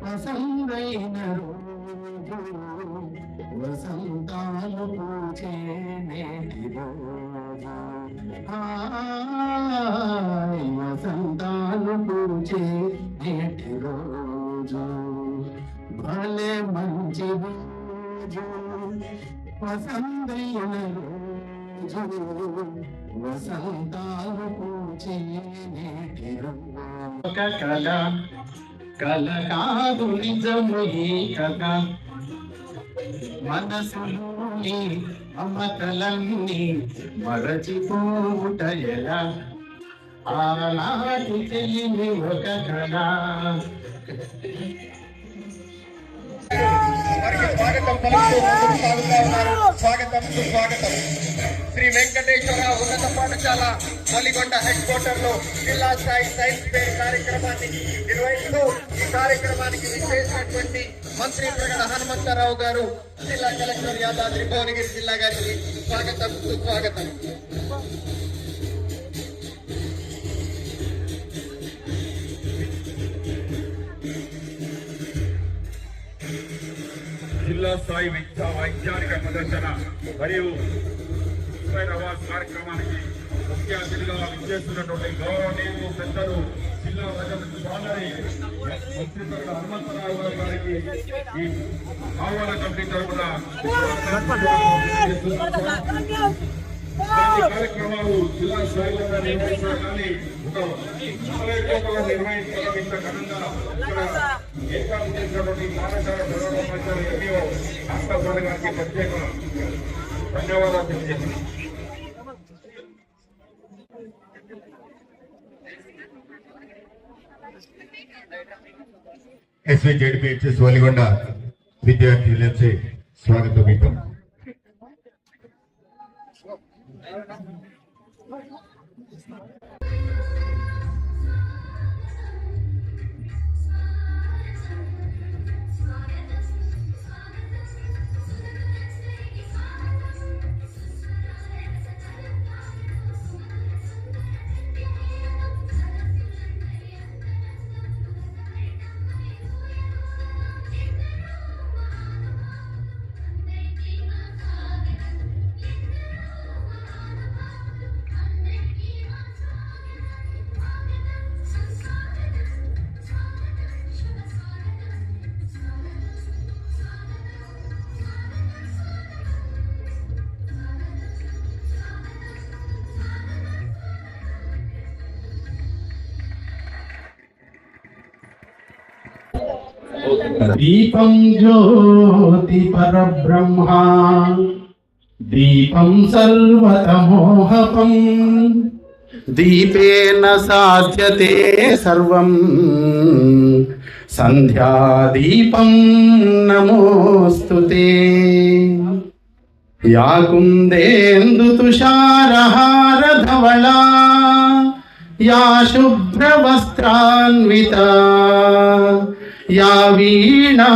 వసంతైన రోజు వసంతాలు పూచే నేటి రోజు వసంతాలు పూచే నేటి రోజు భలే మంచి రోజు వసంతైన రోజు వసంతాలు పూచే నేటి రోజు కళ కల కాదు నిజము ఈ కథ మనసులోని మమతలన్నీ మరచిపోవుట ఎలా ఆనాటి తెలివి ఒక కళ. స్వాగతం సుస్వాగతం. శ్రీ వెంకటేశ్వర ఉన్నత పాఠశాల మల్లికొండ హెడ్ క్వార్టర్ లో జిల్లా స్థాయి సైన్స్ ఫేర్ కార్యక్రమాన్ని నిర్వహిస్తూ ఈ కార్యక్రమానికి విచ్చేసినటువంటి మంత్రి ప్రగడ హనుమంతరావు గారు, జిల్లా కలెక్టర్ యాదాద్రి భువనగిరి జిల్లా గారికి స్వాగతం సుస్వాగతం. జిల్లా స్థాయి వైజ్ఞానిక ప్రదర్శన మరియు అవార్డు కార్యక్రమానికి ముఖ్య అతిథిగా విచ్చేస్తున్నటువంటి గౌరవనీయులు పెద్దలు జిల్లా సోదరి మంత్రి హనుమంతరావు గారికి ఈ ఆహ్వాన కమిటీ తరఫున కార్యక్రమాలు జిల్లా స్థాయిలో నిర్వహించినా కానీ ఒక నిర్వహించడం ఇంత ఘనంగా ఏర్పాటు చేసినటువంటి పాఠశాల ప్రధానోపాధ్యాయులు ఎంఈఓ ఆకాశవాణి గారికి ప్రత్యేక ధన్యవాదాలు తెలియజేస్తున్నాం. ఎస్వి జెడ్పీహెచ్ఎస్ వలిగొండ విద్యార్థులచే స్వాగత గీతం. దీపం జ్యోతి పరబ్రహ్మ దీపం సర్వతమోహపం దీపేన సాధ్యతే సర్వం సంధ్యాదీపం నమోస్తుతే. యా కుందేందు తుషారహారధవళా యా శుభ్రవస్త్రాన్వితా యా వీణా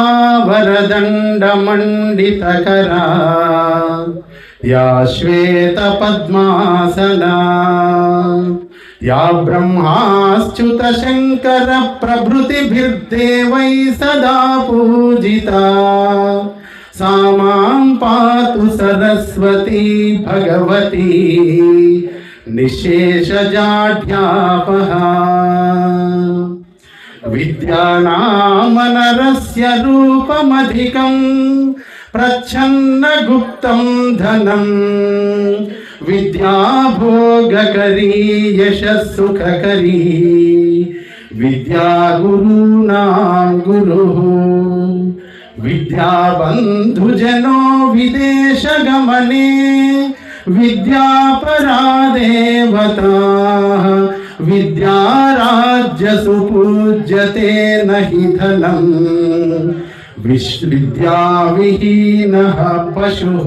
వరదండమండితకరా యా శ్వేత పద్మాసనా యా బ్రహ్మాచ్యుత శంకర ప్రభృతిభిర్దేవై సదా పూజితా సా మాం పాతు సరస్వతీ భగవతి నిశేషజాఢ్యాపహా. విద్యానామనరస్య రూపమధికం ప్రచ్ఛన్న గుప్తం ధనం విద్యాభోగకరీ యశస్సుఖకరీ విద్యా గురూణాం గురుః. విద్యాబంధుజనో విదేశగమనే విద్యాపరా దేవతా విద్యారాజ్యసు పూజ్యతే నహి ధనం విద్యావిహీనః పశుః.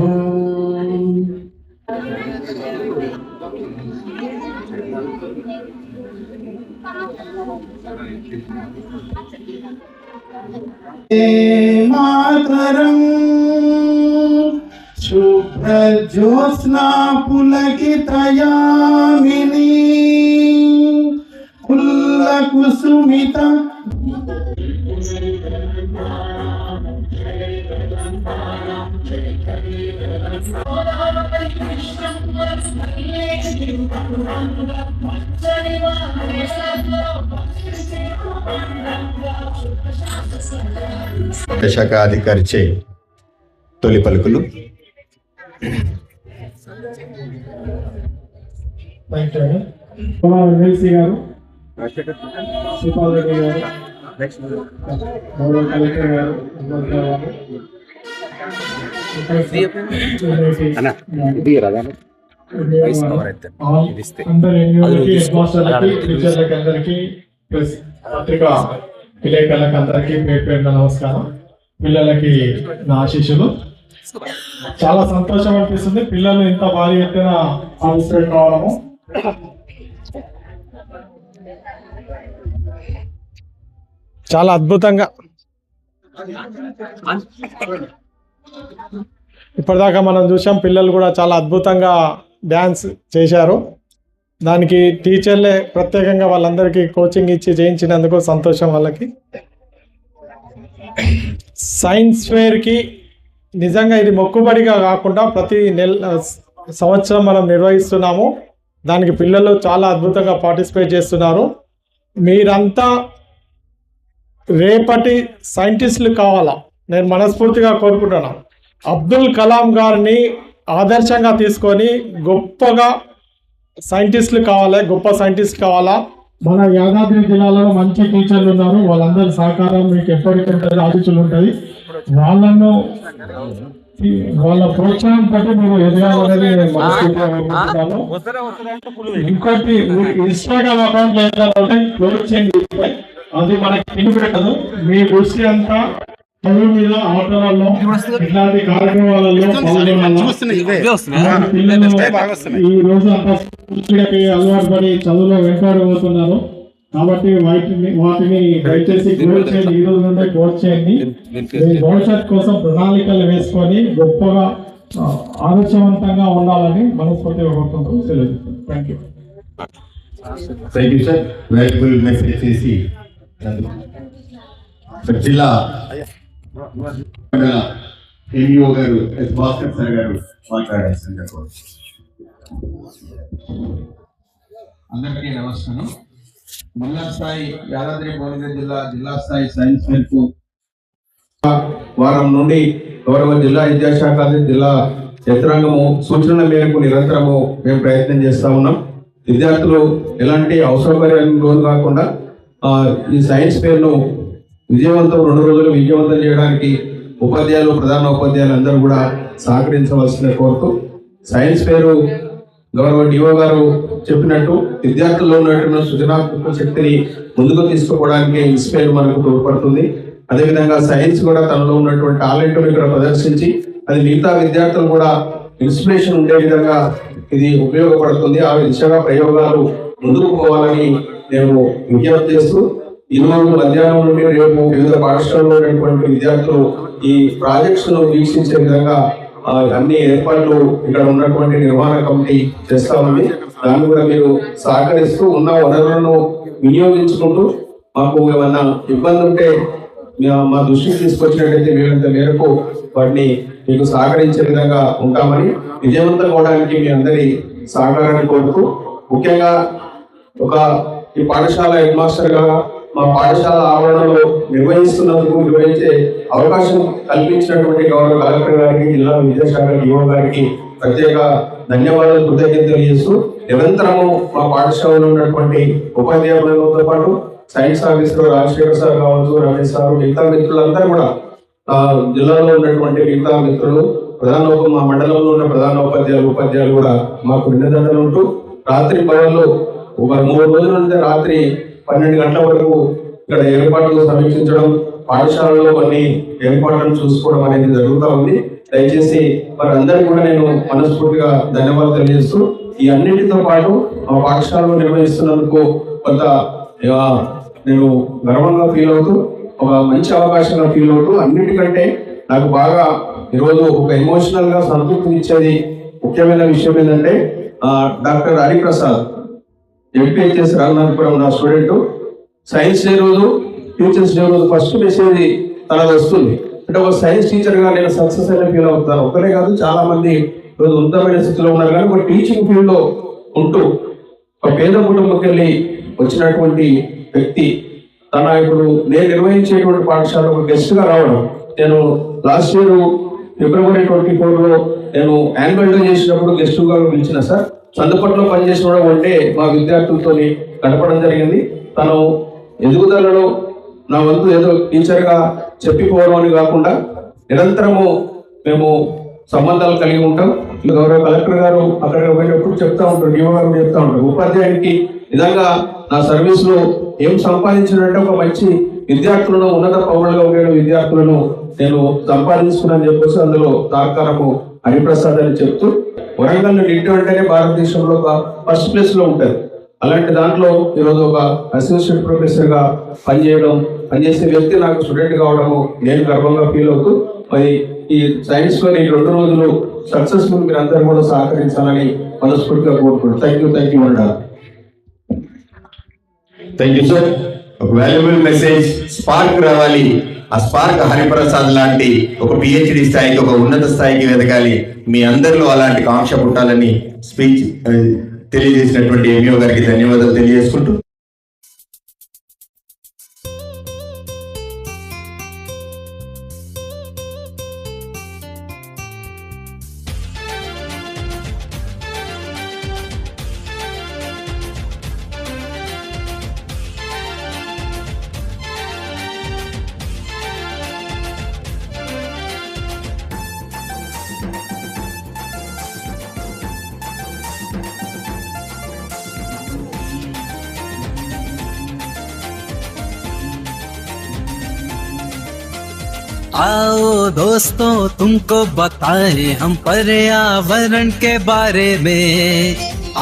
మాతరం శుభ్రజ్యోత్స్నా పులకితయామినీ కుసుమితం శాఖ అధికారిచే తొలి పలుకులు. ఎమ్మెల్సీ గారు, శ్రీపాల్ రెడ్డి గారు, గౌరవ కలెక్టర్ గారు, అందరికీ పత్రికా విలేకరులకు అందరికీ పేరు పేరున నమస్కారం. పిల్లలకి నా ఆశీస్సులు. చాలా సంతోషం అనిపిస్తుంది పిల్లలు ఇంత భారీ ఎత్తున పార్టిసిపేట్ కావడము. చాలా అద్భుతంగా ఇప్పటిదాకా మనం చూసాం. పిల్లలు కూడా చాలా అద్భుతంగా డ్యాన్స్ చేశారు. దానికి టీచర్లే ప్రత్యేకంగా వాళ్ళందరికీ కోచింగ్ ఇచ్చి చేయించినందుకు సంతోషం వాళ్ళకి. సైన్స్ ఫేర్కి నిజంగా ఇది మొక్కుబడిగా కాకుండా ప్రతి సంవత్సరం మనం నిర్వహిస్తున్నాము. దానికి పిల్లలు చాలా అద్భుతంగా పార్టిసిపేట్ చేస్తున్నారు. మీరంతా రేపటి సైంటిస్టులు కావాలా నేను మనస్ఫూర్తిగా కోరుకుంటున్నాను. అబ్దుల్ కలాం గారిని ఆదర్శంగా తీసుకొని గొప్పగా సైంటిస్టులు కావాలి, గొప్ప సైంటిస్ట్ కావాలా. మన యాదాద్రి జిల్లాలో మంచి టీచర్లు ఉన్నారు. వాళ్ళందరి సహకారం మీకు ఎప్పటికీ ఆశీస్సులు ఉంటుంది. వాళ్ళ ప్రోత్సాహం బట్టి మీరు ఎదగాలనేది మనస్ఫూర్తిగా. ఇంకోటి ఇన్స్టాగ్రామ్ అకౌంట్ లేదంటే క్లోజ్ చేయండి. అది మనకి తినిపెట్టదు. మీ దృష్టి అంతా చదువు మీద, ఆటలలో, ఇట్లాంటి కార్యక్రమాలలో ఈ రోజు అంతా అలవాటు పడి చదువులో వెంటాడిపోతున్నారు. కాబట్టి వాటిని దయచేసి క్లోజ్ చేయండి. ఈ రోజు నుండే క్లోజ్ చేయండి. భవిష్యత్ కోసం ప్రణాళికలు వేసుకొని గొప్పగా ఆదర్శవంతంగా ఉండాలని మనస్ఫూర్తిగా కోరుకుంటూ తెలియజేస్తాను. Thank you. Thank you sir. Valuable message చేసి జిల్లా ఎంఈఓ గారు ఎస్ భాస్కర్ సార్ గారు మాట్లాడాల్సిందిగా కోరుతున్నాను. అందరికీ నమస్కారం. మండల స్థాయి యాదాద్రి భువనగిరి జిల్లా స్థాయి సైన్స్ ఫెయిర్ కు వారం నుండి గౌరవ జిల్లా విద్యాశాఖ జిల్లా యంత్రాంగము సూచనల మేరకు నిరంతరము మేము ప్రయత్నం చేస్తా ఉన్నాం. విద్యార్థులు ఎలాంటి అసౌకర్యాలకు లోను కాకుండా ఈ సైన్స్ ఫెయిర్ ను విజయవంతం 2 రోజులు విజయవంతం చేయడానికి ఉపాధ్యాయులు, ప్రధాన ఉపాధ్యాయులు అందరూ కూడా సహకరించవలసిన కోరుతూ, సైన్స్ ఫెయిర్ గౌరవ డిఓ గారు చెప్పినట్టు విద్యార్థుల్లో ఉన్నటువంటి సృజనాత్మక శక్తిని ముందుకు తీసుకుపోవడానికి ఇన్స్పైర్ మనకు తోడ్పడుతుంది. అదేవిధంగా సైన్స్ కూడా తనలో ఉన్నటువంటి టాలెంట్ ఇక్కడ ప్రదర్శించి అది మిగతా విద్యార్థులు కూడా ఇన్స్పిరేషన్ ఉండే విధంగా ఇది ఉపయోగపడుతుంది. ఆ దిశగా ప్రయోగాలు ముందుకు పోవాలని నేను విజ్ఞప్తి చేస్తూ, ఈరోజు మధ్యాహ్నం నుండి రేపు వివిధ పాఠశాలలో ఉన్నటువంటి విద్యార్థులు ఈ ప్రాజెక్ట్స్ ను వీక్షించే విధంగా అన్ని ఏర్పాట్లు ఇక్కడ ఉన్నటువంటి నిర్వహణ కమిటీ చేస్తా ఉంది. దాన్ని కూడా మీరు సహకరిస్తూ ఉన్న వనరులను వినియోగించుకుంటూ మాకు ఏమన్నా ఇబ్బంది ఉంటే మా దృష్టికి తీసుకొచ్చినట్టయితే వీళ్ళంత మేరకు వాటిని మీకు సహకరించే విధంగా ఉంటామని, విజయవంతం అవడానికి మీ అందరి సహకారాన్ని కోరుతూ, ముఖ్యంగా ఈ పాఠశాల హెడ్ మాస్టర్ గా మా పాఠశాల ఆవరణలో నిర్వహించే అవకాశం కల్పించినటువంటి గౌరవ కలెక్టర్ గారికి, జిల్లా విద్యాశాఖ డిఓ గారికి ప్రత్యేక ధన్యవాదాలు, కృతజ్ఞతలు తెలియజేస్తూ, నిరంతరము మా పాఠశాలలో ఉన్నటువంటి ఉపాధ్యాయులతో పాటు సైన్స్ ఆఫీసర్ రాజశేఖర్ సార్ కావచ్చు, రమేష్ సార్, మిగతా మిత్రులందరూ కూడా జిల్లాలో ఉన్నటువంటి మిగతా మిత్రులు, మా మండలంలో ఉన్న ప్రధాన ఉపాధ్యాయులు కూడా మాకు నిండుదండలు ఉంటూ, రాత్రి పగళ్ళు ఒక 3 రోజుల నుండి రాత్రి 12 గంటల వరకు ఇక్కడ ఏర్పాట్లు సమీక్షించడం, పాఠశాలలో కొన్ని ఏర్పాట్లను చూసుకోవడం అనేది జరుగుతూ ఉంది. దయచేసి వారందరికీ కూడా నేను మనస్ఫూర్తిగా ధన్యవాదాలు తెలియజేస్తూ, ఈ అన్నింటితో పాటు మా పాఠశాలలో నిర్వహిస్తున్నందుకు కొంత నేను గర్వంగా ఫీల్ అవుతూ, ఒక మంచి అవకాశంగా ఫీల్ అవుతూ, అన్నిటికంటే నాకు బాగా ఈరోజు ఒక ఎమోషనల్ గా సంతృప్తి ఇచ్చేది ముఖ్యమైన విషయం ఏంటంటే, డాక్టర్ హరిప్రసాద్ ఎంపీహెచ్ఎస్ రఘునాథపురం నా స్టూడెంట్, సైన్స్ డే రోజు, టీచర్స్ డే రోజు ఫస్ట్ మెసేజ్ తనది వస్తుంది. అంటే ఒక సైన్స్ టీచర్ గా నేను సక్సెస్ అయిన ఫీల్ అవుతాను. ఒక్కరే కాదు, చాలా మంది ఈరోజు ఉన్నతమైన స్థితిలో ఉన్నారు. కానీ ఒక టీచింగ్ ఫీల్డ్ లో ఉంటూ ఒక పేద కుటుంబంకి వెళ్ళి వచ్చినటువంటి వ్యక్తి తన ఇప్పుడు నేను నిర్వహించేటువంటి పాఠశాల ఒక గెస్ట్ గా రావడం. నేను లాస్ట్ ఇయర్ February 24 నేను యాన్యువల్ డే చేసినప్పుడు గెస్ట్ గా పిలిచిన సార్. చందుపట్లో పనిచేసిన అంటే మా విద్యార్థులతో గడపడం జరిగింది. తను ఎదుగుదలలో నా వంతు ఏదో టీచర్ గా చెప్పిపోవడం అని కాకుండా నిరంతరము మేము సంబంధాలు కలిగి ఉంటాం. గౌరవ కలెక్టర్ గారు అక్కడ పోయినప్పుడు చెప్తా ఉంటారు, డిఓ గారు చెప్తా ఉంటారు, ఉపాధ్యాయునికి నిజంగా నా సర్వీస్ లో ఏం సంపాదించినట్టే ఒక మంచి విద్యార్థులను, ఉన్నత పౌరులుగా ఉండే విద్యార్థులను నేను సంపాదించుకున్నాను చెప్పేసి అందులో సహకారము హరిప్రసాద్ అని చెప్తూ, వరంగల్ నిట్టు అంటేనే భారతదేశంలో ఒక ఫస్ట్ ప్లేస్ లో ఉంటుంది. అలాంటి దాంట్లో ఈరోజు ఒక అసోసియేట్ ప్రొఫెసర్ గా పనిచేసే వ్యక్తి నాకు స్టూడెంట్ కావడము నేను గర్వంగా ఫీల్ అవుతూ, మరి ఈ సైన్స్ లో ఈ 2 రోజులు సక్సెస్ఫుల్ మీరు అందరూ కూడా సహకరించాలని మనస్ఫూర్తిగా కోరుకుంటున్నాను. థ్యాంక్ యూ అంటారు. Thank you sir. ఒక వాల్యుబుల్ మెసేజ్ స్పార్క్ రావాలి. ఆ స్పార్క్ హరిప్రసాద్ లాంటి ఒక PhD స్థాయికి, ఒక ఉన్నత స్థాయికి ఎదగాలి. మీ అందరిలో అలాంటి కాంక్ష పుట్టాలని స్పీచ్ తెలియజేసినటువంటి ఎంఈఓ గారికి ధన్యవాదాలు తెలియజేసుకుంటూ, आओ दोस्तों तुमको बताएं हम पर्यावरण के बारे में।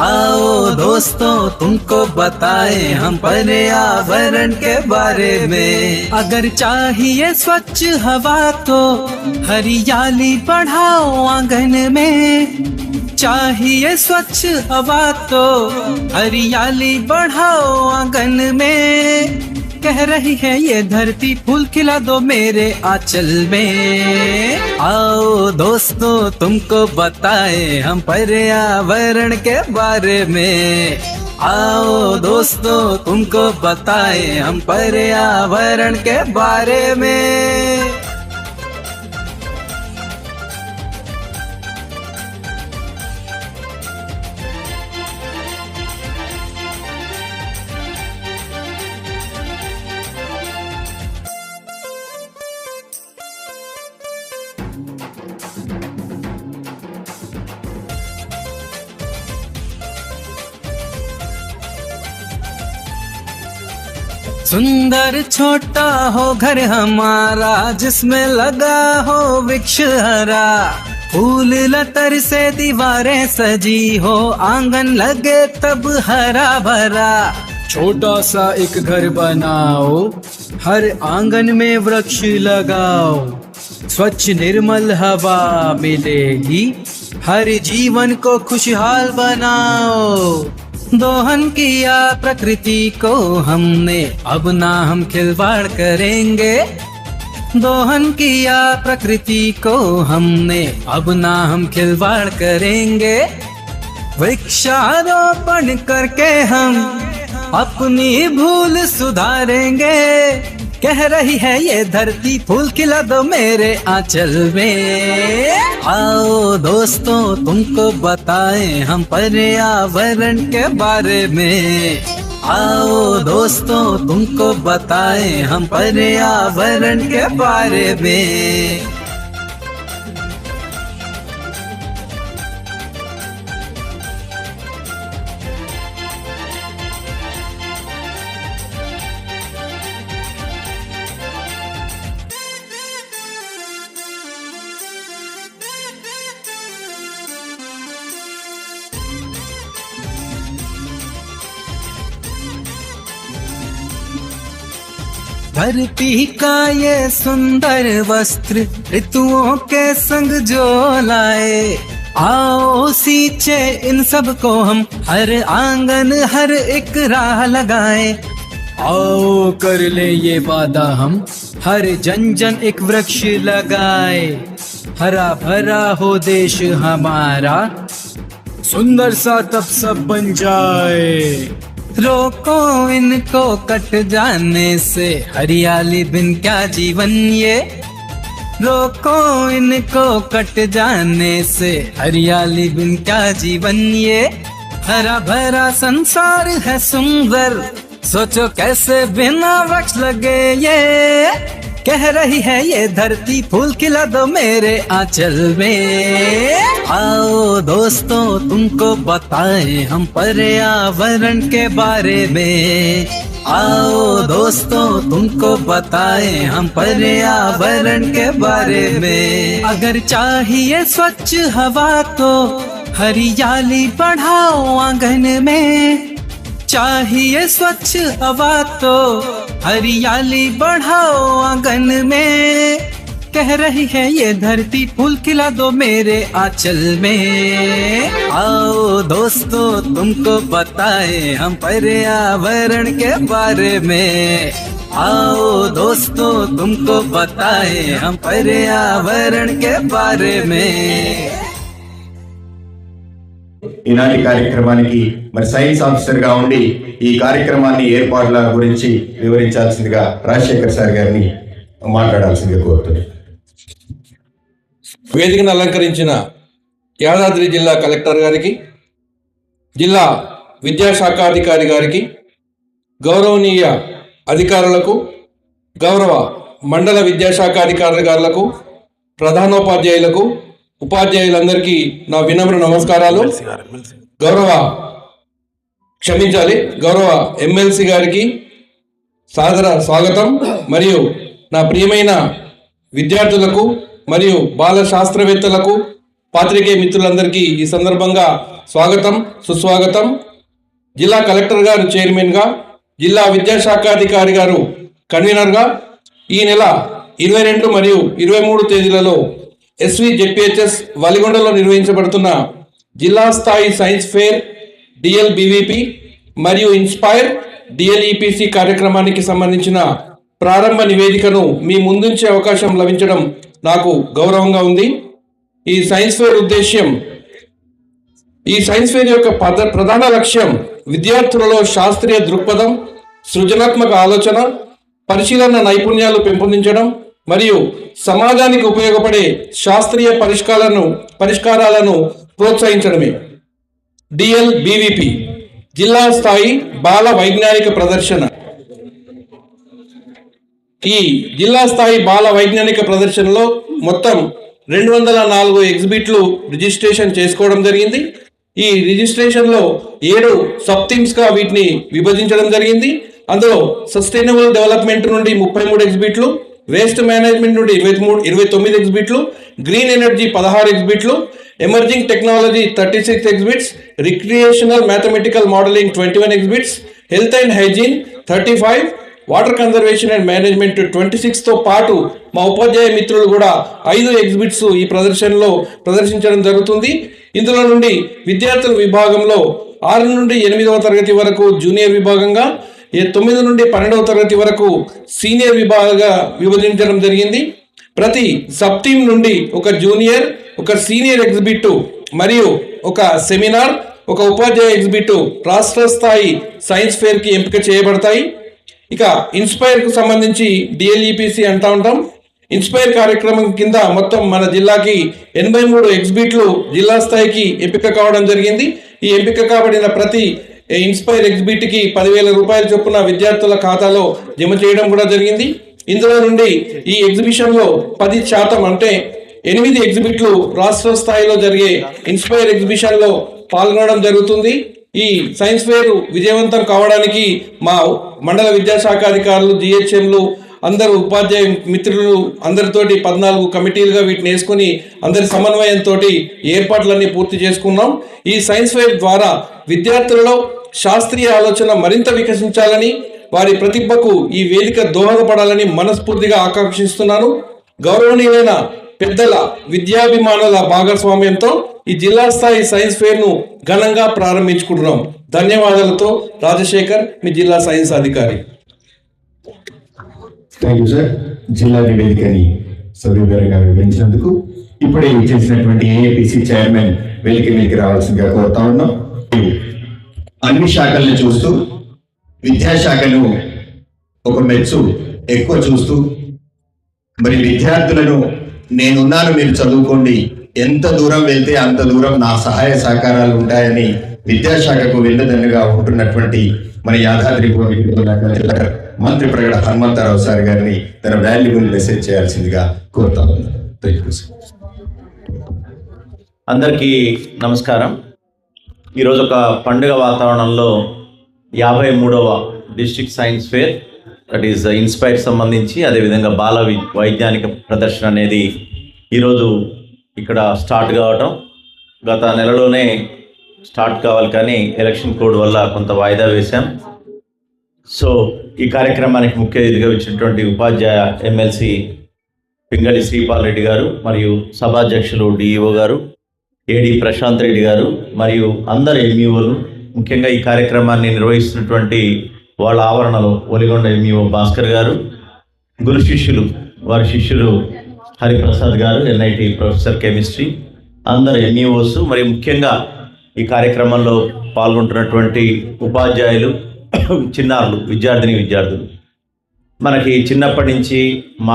आओ दोस्तों तुमको बताएं हम पर्यावरण के बारे में। अगर चाहिए स्वच्छ हवा तो हरियाली बढ़ाओ आंगन में। चाहिए स्वच्छ हवा तो हरियाली बढ़ाओ आंगन में। कह रही है ये धरती फूल खिला दो मेरे आंचल में। आओ दोस्तों तुमको बताएं हम पर्यावरण के बारे में। आओ दोस्तों तुमको बताएं हम पर्यावरण के बारे में। सुंदर छोटा हो घर हमारा जिसमें लगा हो वृक्ष हरा। फूल लतर से दीवारें सजी हो आंगन लगे तब हरा भरा। छोटा सा एक घर बनाओ हर आंगन में वृक्ष लगाओ। स्वच्छ निर्मल हवा मिलेगी हर जीवन को खुशहाल बनाओ। दोहन किया प्रकृति को हमने अब ना हम खिलवाड़ करेंगे। दोहन किया प्रकृति को हमने अब ना हम खिलवाड़ करेंगे। वृक्षारोपण करके हम अपनी भूल सुधारेंगे। कह रही है ये धरती फूल खिला दो मेरे आंचल में। आओ दोस्तों तुमको बताएं हम पर्यावरण के बारे में। आओ दोस्तों तुमको बताएं हम पर्यावरण के बारे में। धरती का ये सुंदर वस्त्र ऋतुओं के संग जो लाए। आओ सींचे इन सब को हम हर आंगन हर एक राह लगाए। आओ कर ले ये वादा हम, हर जन जन एक वृक्ष लगाए, हरा भरा हो देश हमारा, सुंदर सा तब सब बन जाए। रोको इनको कट जाने से, हरियाली बिन क्या जीवन ये। रोको इनको कट जाने से, हरियाली बिन क्या जीवन ये। हरा भरा संसार है सुंदर, सोचो कैसे बिना वृक्ष लगे ये। कह रही है ये धरती फूल खिला दो मेरे आंचल में। आओ दोस्तों तुमको बताएं हम पर्यावरण के बारे में। आओ दोस्तों तुमको बताएं हम पर्यावरण के बारे में। अगर चाहिए स्वच्छ हवा तो हरियाली बढ़ाओ आंगन में। चाहिए स्वच्छ हवा तो हरियाली बढ़ाओ आंगन में। कह रही है ये धरती फूल खिला दो मेरे आंचल में। आओ दोस्तों तुमको बताएं हम पर्यावरण के बारे में। आओ दोस्तों तुमको बताएं हम पर्यावरण के बारे में। ఈనాటి కార్యక్రమానికి మరి సైన్స్ ఆఫీసర్ గా ఉండి ఈ కార్యక్రమాన్ని ఏర్పాట్ల గురించి వివరించాల్సిందిగా రాజశేఖర్ సార్ గారిని మాట్లాడాల్సిందిగా కోరుతున్నాను. వేదికను అలంకరించిన యాదాద్రి జిల్లా కలెక్టర్ గారికి, జిల్లా విద్యాశాఖాధికారి గారికి, గౌరవనీయ అధికారులకు, గౌరవ మండల విద్యాశాఖాధికారుల గారులకు, ప్రధానోపాధ్యాయులకు, ఉపాధ్యాయులందరికీ నా వినమ్ర నమస్కారాలు. గౌరవ ఎమ్మెల్సీ గారికి సాదర స్వాగతం. మరియు నా ప్రియమైన విద్యార్థులకు మరియు బాల శాస్త్రవేత్తలకు, పాత్రికేయ మిత్రులందరికీ ఈ సందర్భంగా స్వాగతం, సుస్వాగతం. జిల్లా కలెక్టర్ గారు చైర్మన్గా, జిల్లా విద్యాశాఖాధికారి గారు కన్వీనర్గా ఈ నెల 22 మరియు 23 తేదీలలో SVJPHS వలిగొండలో నిర్వహించబడుతున్న జిల్లా స్థాయి సైన్స్ ఫేర్ DLBVP మరియు ఇన్స్పైర్ DLEPC కార్యక్రమానికి సంబంధించిన ప్రారంభ నివేదికను మీ ముందుంచే అవకాశం లభించడం నాకు గౌరవంగా ఉంది. ఈ సైన్స్ ఫేర్ యొక్క ప్రధాన లక్ష్యం విద్యార్థులలో శాస్త్రీయ దృక్పథం, సృజనాత్మక ఆలోచన, పరిశీలన నైపుణ్యాలు పెంపొందించడం మరియు సమాజానికి ఉపయోగపడే శాస్త్రీయ పరిష్కారాలను ప్రోత్సహించడమే. DLBVP జిల్లా స్థాయి బాల వైజ్ఞానిక ప్రదర్శన. ఈ జిల్లా స్థాయి బాల వైజ్ఞానిక ప్రదర్శనలో మొత్తం 204 ఎగ్జిబిట్లు రిజిస్ట్రేషన్ చేసుకోవడం జరిగింది. ఈ రిజిస్ట్రేషన్లో 7 సబ్ థీమ్స్ గా వీటిని విభజించడం జరిగింది. అందులో సస్టైనబుల్ డెవలప్మెంట్ నుండి 33 ఎగ్జిబిట్లు, వేస్ట్ మేనేజ్మెంట్ నుండి 29 ఎగ్జిబిట్లు, గ్రీన్ ఎనర్జీ 16 ఎగ్జిబిట్లు, emerging technology 36 exhibits, recreational mathematical modelling 21 exhibits, health and hygiene 35, water conservation and management 26 తో పాటు మా ఉపాధ్యాయ మిత్రులు కూడా 5 ఎగ్జిబిట్స్ ఈ ప్రదర్శనలో ప్రదర్శించడం జరుగుతుంది. ఇందులో నుండి విద్యార్థుల విభాగంలో 6 నుండి 8వ తరగతి వరకు జూనియర్ విభాగంగా, 9 నుండి 12వ తరగతి వరకు సీనియర్ విభాగంగా విభజించడం జరిగింది. ప్రతి సబ్ టీమ్ నుండి ఒక జూనియర్, ఒక సీనియర్ ఎగ్జిబిట్ మరియు ఒక సెమినార్, ఒక ఉపాధ్యాయ ఎగ్జిబిట్ రాష్ట్ర స్థాయి సైన్స్ ఫేర్ కి ఎంపిక చేయబడతాయి. ఇక ఇన్స్పైర్ కు సంబంధించి DLEPC అంటా ఉంటాం. ఇన్స్పైర్ కార్యక్రమం కింద మొత్తం మన జిల్లాకి 83 ఎగ్జిబిట్లు జిల్లా స్థాయికి ఎంపిక కావడం జరిగింది. ఈ ఎంపిక కాబడిన ప్రతి ఇన్స్పైర్ ఎగ్జిబిట్ కి 10,000 రూపాయల చొప్పున విద్యార్థుల ఖాతాలో జమ చేయడం కూడా జరిగింది. ఇందులో నుండి ఈ ఎగ్జిబిషన్ లో 10% అంటే 8 ఎగ్జిబిట్లు రాష్ట్ర స్థాయిలో జరిగే ఇన్స్పైర్ ఎగ్జిబిషన్ లో పాల్గొనడం జరుగుతుంది. ఈ సైన్స్ ఫేర్ విజయవంతం కావడానికి మా మండల విద్యాశాఖాధికారులు, GHMలు, అందరు ఉపాధ్యాయ మిత్రులు అందరితోటి 14 కమిటీలుగా వీటిని వేసుకుని అందరి సమన్వయంతో ఏర్పాట్లన్నీ పూర్తి చేసుకున్నాం. ఈ సైన్స్ ఫేర్ ద్వారా విద్యార్థులలో శాస్త్రీయ ఆలోచన మరింత వికసించాలని, వారి ప్రతిభకు ఈ వేదిక దోహదపడాలని మనస్ఫూర్తిగా ఆకాంక్షిస్తున్నాను. గౌరవనీయులైన పెద్దల విద్యాభిమానుల భాగస్వామ్యంతో ఈ జిల్లా స్థాయి సైన్స్ ఫేర్ ను ఘనంగా ప్రారంభించుకుంటున్నాం. ధన్యవాదాలతో రాజశేఖర్, మీ జిల్లా సైన్స్ అధికారి. Thank you sir. జిల్లా నివేదికని సవివరంగా వివరించినందుకు ఇప్పుడే చేసినటువంటి ఏఏపిసి చైర్మన్ వేదిక మీదకి రావాల్సిందిగా కోరుతా ఉన్నాం. అన్ని శాఖలను చూస్తూ విద్యాశాఖను ఒక మెచ్చు ఎక్కువ చూస్తూ మరి విద్యార్థులను నేనున్నాను మీరు చదువుకోండి, ఎంత దూరం వెళ్తే అంత దూరం నా సహాయ సహకారాలు ఉంటాయని విద్యాశాఖకు వెన్నుదన్నుగా ఉంటున్నటువంటి మన యాదాద్రి మంత్రి ప్రగడ హనుమంతరావు సార్ గారిని తన వాల్యుబుల్ మెసేజ్ చేయాల్సిందిగా కోరుతా ఉన్నాను. అందరికీ నమస్కారం. ఈరోజు ఒక పండుగ వాతావరణంలో 53వ district science fair that is Inspire సంబంధించి అదేవిధంగా బాల వైజ్ఞానిక ప్రదర్శన అనేది ఈరోజు ఇక్కడ స్టార్ట్ కావటం, గత నెలలోనే స్టార్ట్ కావాలి కానీ ఎలక్షన్ కోడ్ వల్ల కొంత వాయిదా వేశాం. సో ఈ కార్యక్రమానికి ముఖ్య అతిథిగా వచ్చినటువంటి ఉపాధ్యాయ ఎమ్మెల్సీ పింగళి శ్రీపాల్ రెడ్డి గారు మరియు సభాధ్యక్షులు డిఈఓ గారు, ఏడి ప్రశాంత్ రెడ్డి గారు మరియు అందరు ఎంఈఓలు, ముఖ్యంగా ఈ కార్యక్రమాన్ని నిర్వహిస్తున్నటువంటి వాళ్ళ ఆవరణలో ఒలిగొండ ఎంఈఓ భాస్కర్ గారు, గురు శిష్యులు వారి శిష్యులు హరిప్రసాద్ గారు, ఎన్ఐటి ప్రొఫెసర్ కెమిస్ట్రీ, అందరు ఎంఈఓస్, మరియు ముఖ్యంగా ఈ కార్యక్రమంలో పాల్గొంటున్నటువంటి ఉపాధ్యాయులు, చిన్నారులు, విద్యార్థులు. మనకి చిన్నప్పటి నుంచి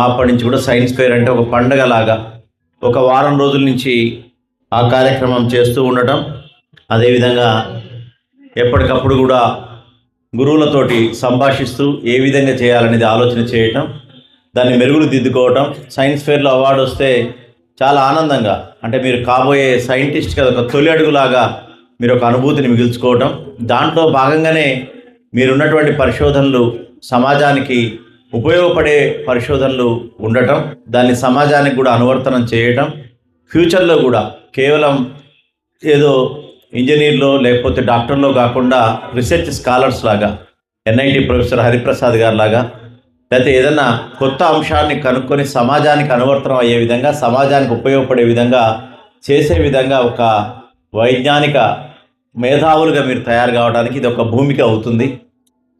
అప్పటి నుంచి కూడా సైన్స్ ఫేర్ అంటే ఒక పండగ లాగా ఒక వారం రోజుల నుంచి ఆ కార్యక్రమం చేస్తూ ఉండటం, అదేవిధంగా ఎప్పటికప్పుడు కూడా గురువులతోటి సంభాషిస్తూ ఏ విధంగా చేయాలనేది ఆలోచన చేయటం, దాన్ని మెరుగులు దిద్దుకోవటం. సైన్స్ ఫేర్లో అవార్డు వస్తే చాలా ఆనందంగా, అంటే మీరు కాబోయే సైంటిస్ట్ కదా, ఒక తొలి అడుగులాగా మీరు ఒక అనుభూతిని మిగుల్చుకోవటం. దాంట్లో భాగంగానే మీరున్నటువంటి పరిశోధనలు సమాజానికి ఉపయోగపడే పరిశోధనలు ఉండటం, దాన్ని సమాజానికి కూడా అనువర్తనం చేయటం, ఫ్యూచర్లో కూడా కేవలం ఏదో ఇంజనీర్లో లేకపోతే డాక్టర్లో కాకుండా రీసెర్చ్ స్కాలర్స్ లాగా, ఎన్ఐటి ప్రొఫెసర్ హరిప్రసాద్ గారు లాగా, లేకపోతే ఏదైనా కొత్త అంశాన్ని కనుక్కొని సమాజానికి అనువర్తనం అయ్యే విధంగా, సమాజానికి ఉపయోగపడే విధంగా చేసే విధంగా ఒక వైజ్ఞానిక మేధావులుగా మీరు తయారు కావడానికి ఇది ఒక భూమిక అవుతుంది.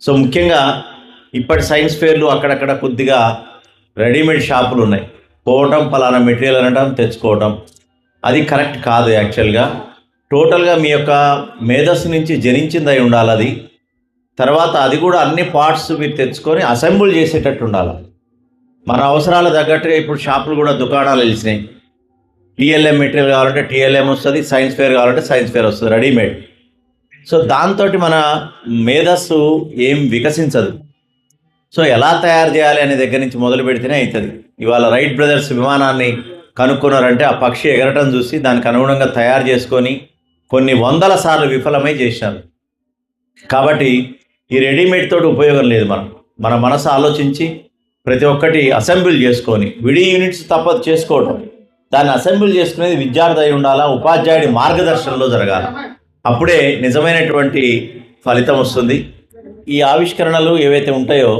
సో ముఖ్యంగా ఇప్పటి సైన్స్ ఫేర్లు అక్కడక్కడ కొద్దిగా రెడీమేడ్ షాపులు ఉన్నాయి, పోవటం, పలానా మెటీరియల్ అనడం, తెచ్చుకోవటం, అది కరెక్ట్ కాదు. యాక్చువల్గా టోటల్గా మీ యొక్క మేధస్సు నుంచి జనించింది అయి ఉండాలి అది. తర్వాత అది కూడా అన్ని పార్ట్స్ మీరు తెచ్చుకొని అసెంబుల్ చేసేటట్టు ఉండాలి. మన అవసరాల తగ్గట్టుగా ఇప్పుడు షాపులు కూడా దుకాణాలు వెలిసినాయి. టీఎల్ఎం మెటీరియల్ కావాలంటే టీఎల్ఎం వస్తుంది, సైన్స్ ఫేర్ కావాలంటే సైన్స్ ఫేర్ వస్తుంది రెడీమేడ్. సో దాంతో మన మేధస్సు ఏం వికసించదు. సో ఎలా తయారు చేయాలి అనే దగ్గర నుంచి మొదలు పెడితేనే అవుతుంది. ఇవాళ రైట్ బ్రదర్స్ విమానాన్ని కనుక్కున్నారంటే ఆ పక్షి ఎగరటం చూసి దానికి అనుగుణంగా తయారు చేసుకొని కొన్ని వందల సార్లు విఫలమై చేసినారు. కాబట్టి ఈ రెడీమేడ్ తోటి ఉపయోగం లేదు. మన మనసు ఆలోచించి ప్రతి ఒక్కటి అసెంబుల్ చేసుకొని, విడి యూనిట్స్ తప్పదు చేసుకోవటం, దాన్ని అసెంబుల్ చేసుకునేది విద్యార్థి అయి ఉండాలా, ఉపాధ్యాయుడి మార్గదర్శనంలో జరగాల. అప్పుడే నిజమైనటువంటి ఫలితం వస్తుంది. ఈ ఆవిష్కరణలు ఏవైతే ఉంటాయో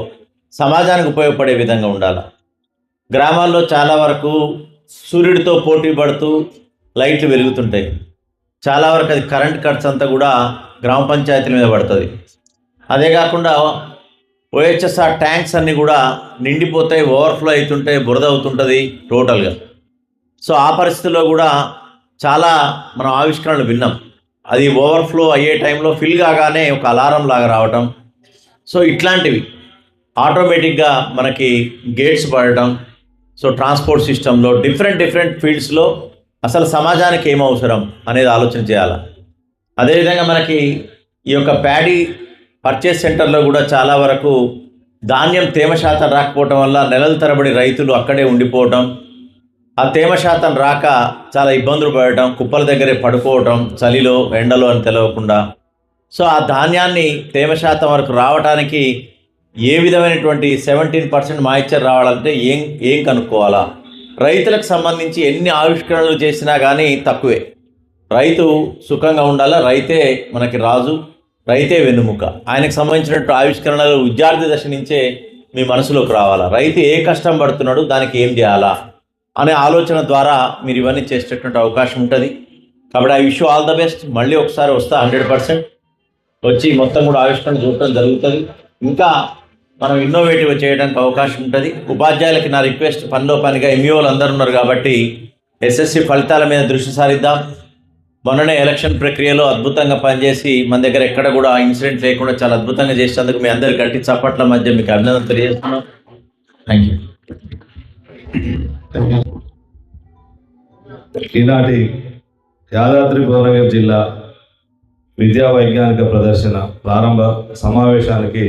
సమాజానికి ఉపయోగపడే విధంగా ఉండాలి. గ్రామాల్లో చాలా వరకు సూర్యుడితో పోటీ పడుతూ లైట్లు వెలుగుతుంటాయి. చాలా వరకు అది కరెంట్ ఖర్చు అంతా కూడా గ్రామ పంచాయతీల మీద పడుతుంది. అదే కాకుండా ఓహెచ్ఎస్ఆర్ ట్యాంక్స్ అన్నీ కూడా నిండిపోతాయి, ఓవర్ఫ్లో అవుతుంటాయి, బురద అవుతుంటుంది టోటల్గా. సో ఆ పరిస్థితుల్లో కూడా చాలా మనం ఆవిష్కరణలు విన్నాం. అది ఓవర్ఫ్లో అయ్యే టైంలో ఫిల్ కాగానే ఒక అలారం లాగా రావటం. సో ఇట్లాంటివి ఆటోమేటిక్గా మనకి గేట్స్ పడటం. సో ట్రాన్స్పోర్ట్ సిస్టంలో డిఫరెంట్ ఫీల్డ్స్లో అసలు సమాజానికి ఏం అవసరం అనేది ఆలోచన చేయాలి. అదేవిధంగా మనకి ఈ యొక్క ప్యాడీ పర్చేస్ సెంటర్లో కూడా చాలా వరకు ధాన్యం తేమ శాతం రాకపోవటం వల్ల నెలల తరబడి రైతులు అక్కడే ఉండిపోవటం, ఆ తేమ శాతం రాక చాలా ఇబ్బందులు పడటం, కుప్పల దగ్గరే పడుకోవటం, చలిలో ఎండలో అని తెలియకుండా. సో ఆ ధాన్యాన్ని తేమ శాతం వరకు రావడానికి ఏ విధమైనటువంటి 17% మాయిశ్చర్ రావాలంటే ఏం కనుక్కోవాలా? రైతులకు సంబంధించి ఎన్ని ఆవిష్కరణలు చేసినా కానీ తక్కువే. రైతు సుఖంగా ఉండాలా, రైతే మనకి రాజు, రైతే వెన్నుముక. ఆయనకు సంబంధించినట్టు ఆవిష్కరణలు విద్యార్థి దశ నుంచే మీ మనసులోకి రావాలా. రైతు ఏ కష్టం పడుతున్నాడు, దానికి ఏం చేయాలా అనే ఆలోచన ద్వారా మీరు ఇవన్నీ చేసేటటువంటి అవకాశం ఉంటుంది. కాబట్టి I wish you all the best. మళ్ళీ ఒకసారి వస్తా 100% వచ్చి మొత్తం కూడా ఆవిష్కరణ చూడటం జరుగుతుంది. ఇంకా మనం ఇన్నోవేటివ్ చేయడానికి అవకాశం ఉంటుంది. ఉపాధ్యాయులకి నా రిక్వెస్ట్, పనిలో పనిగా ఎంఈఓలు అందరు ఉన్నారు కాబట్టి ఎస్ఎస్సి ఫలితాల మీద దృష్టి సారిద్దాం. మొన్ననే ఎలక్షన్ ప్రక్రియలో అద్భుతంగా పనిచేసి మన దగ్గర ఎక్కడ కూడా ఇన్సిడెంట్ లేకుండా చాలా అద్భుతంగా చేసినందుకు మీ అందరి గట్టి చప్పట్ల మధ్య మీకు అభినందన తెలియజేస్తున్నాం. Thank you. ఈనాటి యాదాద్రి భువనగిరి జిల్లా విద్యా వైజ్ఞానిక ప్రదర్శన ప్రారంభ సమావేశానికి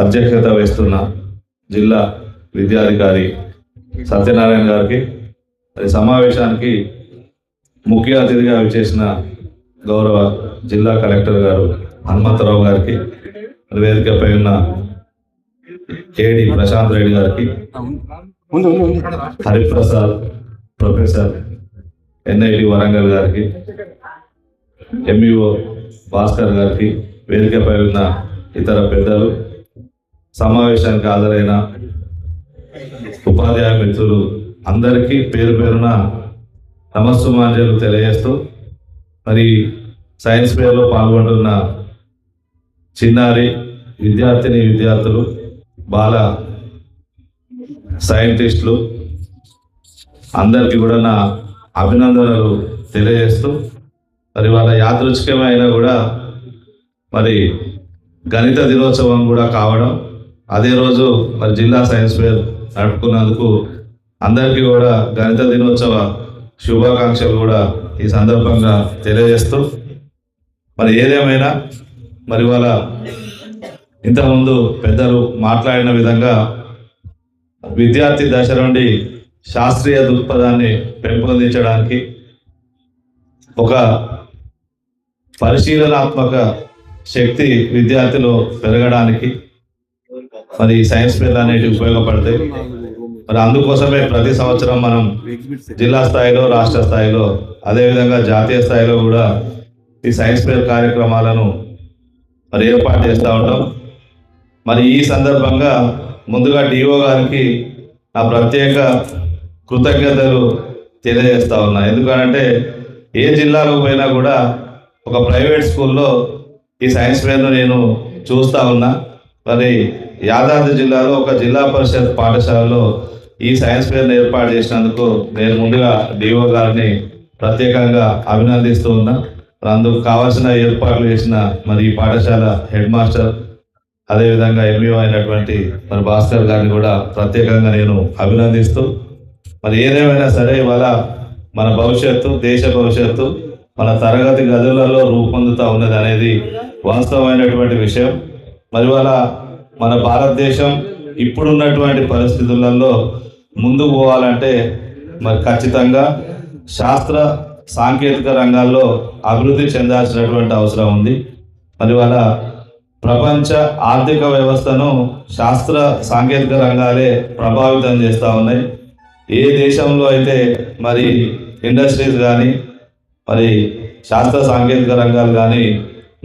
అధ్యక్షత వహిస్తున్న జిల్లా విద్యాధికారి సత్యనారాయణ గారికి, సమావేశానికి ముఖ్య అతిథిగా విచ్చేసిన గౌరవ జిల్లా కలెక్టర్ గారు హనుమంతరావు గారికి, వేదికపై ఉన్న కేడి ప్రశాంత్ రెడ్డి గారికి, హరిప్రసాద్ ప్రొఫెసర్ ఎన్ఐటి వరంగల్ గారికి, ఎంఈఓ భాస్కర్ గారికి, వేదికపై ఉన్న ఇతర పెద్దలు, సమావేశానికి హాజరైన ఉపాధ్యాయ మిత్రులు అందరికీ పేరు పేరున నమస్సుమాంజలు తెలియజేస్తూ, మరి సైన్స్ ఫేర్లో పాల్గొంటున్న చిన్నారి విద్యార్థులు, బాల సైంటిస్టులు అందరికీ కూడా నా అభినందనలు తెలియజేస్తూ, మరి వాళ్ళ యాదృచ్ఛికమైన కూడా మరి గణిత దినోత్సవం కూడా కావడం, అదే రోజు మరి జిల్లా సైన్స్ ఫేర్ నడుపుకున్నందుకు అందరికీ కూడా గణిత దినోత్సవ శుభాకాంక్షలు కూడా ఈ సందర్భంగా తెలియజేస్తూ, మరి ఏదేమైనా మరి వాళ్ళ ఇంతకుముందు పెద్దలు మాట్లాడిన విధంగా విద్యార్థి దశ నుండి శాస్త్రీయ దృక్పథాన్ని పెంపొందించడానికి, ఒక పరిశీలనాత్మక శక్తి విద్యార్థిలో పెరగడానికి మరి సైన్స్ ఫేర్ అనేటివి ఉపయోగపడతాయి. మరి అందుకోసమే ప్రతి సంవత్సరం మనం జిల్లా స్థాయిలో, రాష్ట్ర స్థాయిలో, అదేవిధంగా జాతీయ స్థాయిలో కూడా ఈ సైన్స్ ఫేర్ కార్యక్రమాలను మరి ఏర్పాటు చేస్తూ ఉంటాం. మరి ఈ సందర్భంగా ముందుగా డిఓ గారికి నా ప్రత్యేక కృతజ్ఞతలు తెలియజేస్తా ఉన్నా. ఎందుకంటే ఏ జిల్లాలో పోయినా కూడా ఒక ప్రైవేట్ స్కూల్లో ఈ సైన్స్ ఫేర్ను నేను చూస్తూ ఉన్నా. మరి యాదాద్రి జిల్లాలో ఒక జిల్లా పరిషత్ పాఠశాలలో ఈ సైన్స్ ఫేర్ను ఏర్పాటు చేసినందుకు నేను ముందుగా డిఓ గారిని ప్రత్యేకంగా అభినందిస్తూ ఉన్నా. అందుకు కావాల్సిన ఏర్పాట్లు చేసిన మరి ఈ పాఠశాల హెడ్ మాస్టర్, అదేవిధంగా ఎంఈఓ అయినటువంటి మరి భాస్కర్ గారిని కూడా ప్రత్యేకంగా నేను అభినందిస్తూ, మరి ఏదేమైనా సరే ఇవాళ మన భవిష్యత్తు, దేశ భవిష్యత్తు మన తరగతి గదులలో రూపొందుతూ ఉన్నది అనేది వాస్తవమైనటువంటి విషయం. మరి ఇవాళ మన భారతదేశం ఇప్పుడున్నటువంటి పరిస్థితులలో ముందుకు పోవాలంటే మరి ఖచ్చితంగా శాస్త్ర సాంకేతిక రంగాల్లో అభివృద్ధి చెందాల్సినటువంటి అవసరం ఉంది. మరి ఇవాళ ప్రపంచ ఆర్థిక వ్యవస్థను శాస్త్ర సాంకేతిక రంగాలే ప్రభావితం చేస్తూ ఉన్నాయి. ఏ దేశంలో అయితే మరి ఇండస్ట్రీస్ కానీ మరి శాస్త్ర సాంకేతిక రంగాలు కానీ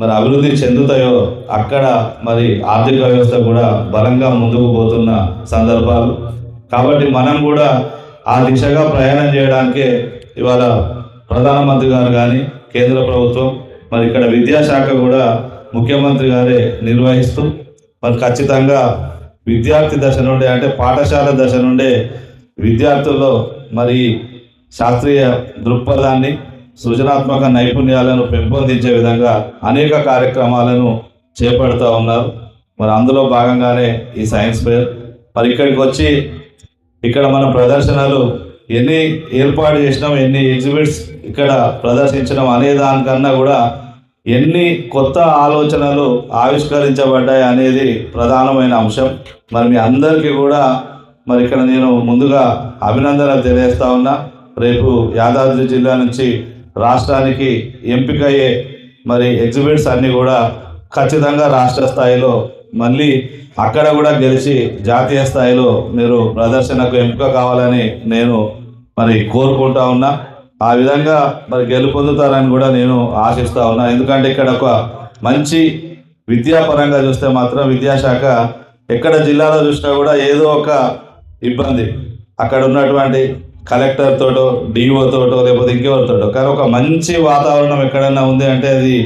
మరి అభివృద్ధి చెందుతాయో అక్కడ మరి ఆర్థిక వ్యవస్థ కూడా బలంగా ముందుకు పోతున్న సందర్భాలు. కాబట్టి మనం కూడా ఆ దిశగా ప్రయాణం చేయడానికే ఇవాళ ప్రధానమంత్రి గారు కానీ, కేంద్ర ప్రభుత్వం, మరి ఇక్కడ విద్యాశాఖ కూడా ముఖ్యమంత్రి గారే నిర్వహిస్తూ మరి ఖచ్చితంగా విద్యార్థి దశ నుండే, అంటే పాఠశాల దశ నుండే విద్యార్థుల్లో మరి శాస్త్రీయ దృక్పథాన్ని, సృజనాత్మక నైపుణ్యాలను పెంపొందించే విధంగా అనేక కార్యక్రమాలను చేపడుతూ ఉన్నారు. మరి అందులో భాగంగానే ఈ సైన్స్ ఫేర్. మరి ఇక్కడికి వచ్చి ఇక్కడ మన ప్రదర్శనలు ఎన్ని ఏర్పాటు చేసినాం, ఎన్ని ఎగ్జిబిట్స్ ఇక్కడ ప్రదర్శించడం అనే దానికన్నా కూడా ఎన్ని కొత్త ఆలోచనలు ఆవిష్కరించబడ్డాయి అనేది ప్రధానమైన అంశం. మరి మీ అందరికీ కూడా మరి ఇక్కడ నేను ముందుగా అభినందనలు తెలియజేస్తా ఉన్నా. రేపు యాదాద్రి జిల్లా నుంచి రాష్ట్రానికి ఎంపికయ్యే మరి ఎగ్జిబిట్స్ అన్నీ కూడా ఖచ్చితంగా రాష్ట్ర స్థాయిలో మళ్ళీ అక్కడ కూడా గెలిచి జాతీయ స్థాయిలో మీరు ప్రదర్శనకు ఎంపిక కావాలని నేను మరి కోరుకుంటా ఉన్నా. ఆ విధంగా మరి గెలుపొందుతారని కూడా నేను ఆశిస్తూ ఉన్నా. ఎందుకంటే ఇక్కడ ఒక మంచి విద్యాపరంగా చూస్తే మాత్రం విద్యాశాఖ ఎక్కడ జిల్లాలో చూసినా కూడా ఏదో ఒక ఇబ్బంది, అక్కడ ఉన్నటువంటి కలెక్టర్ తోటో, డిఓ తోటో, లేకపోతే ఇంకెవరితోటో. కానీ ఒక మంచి వాతావరణం ఎక్కడన్నా ఉంది అంటే అది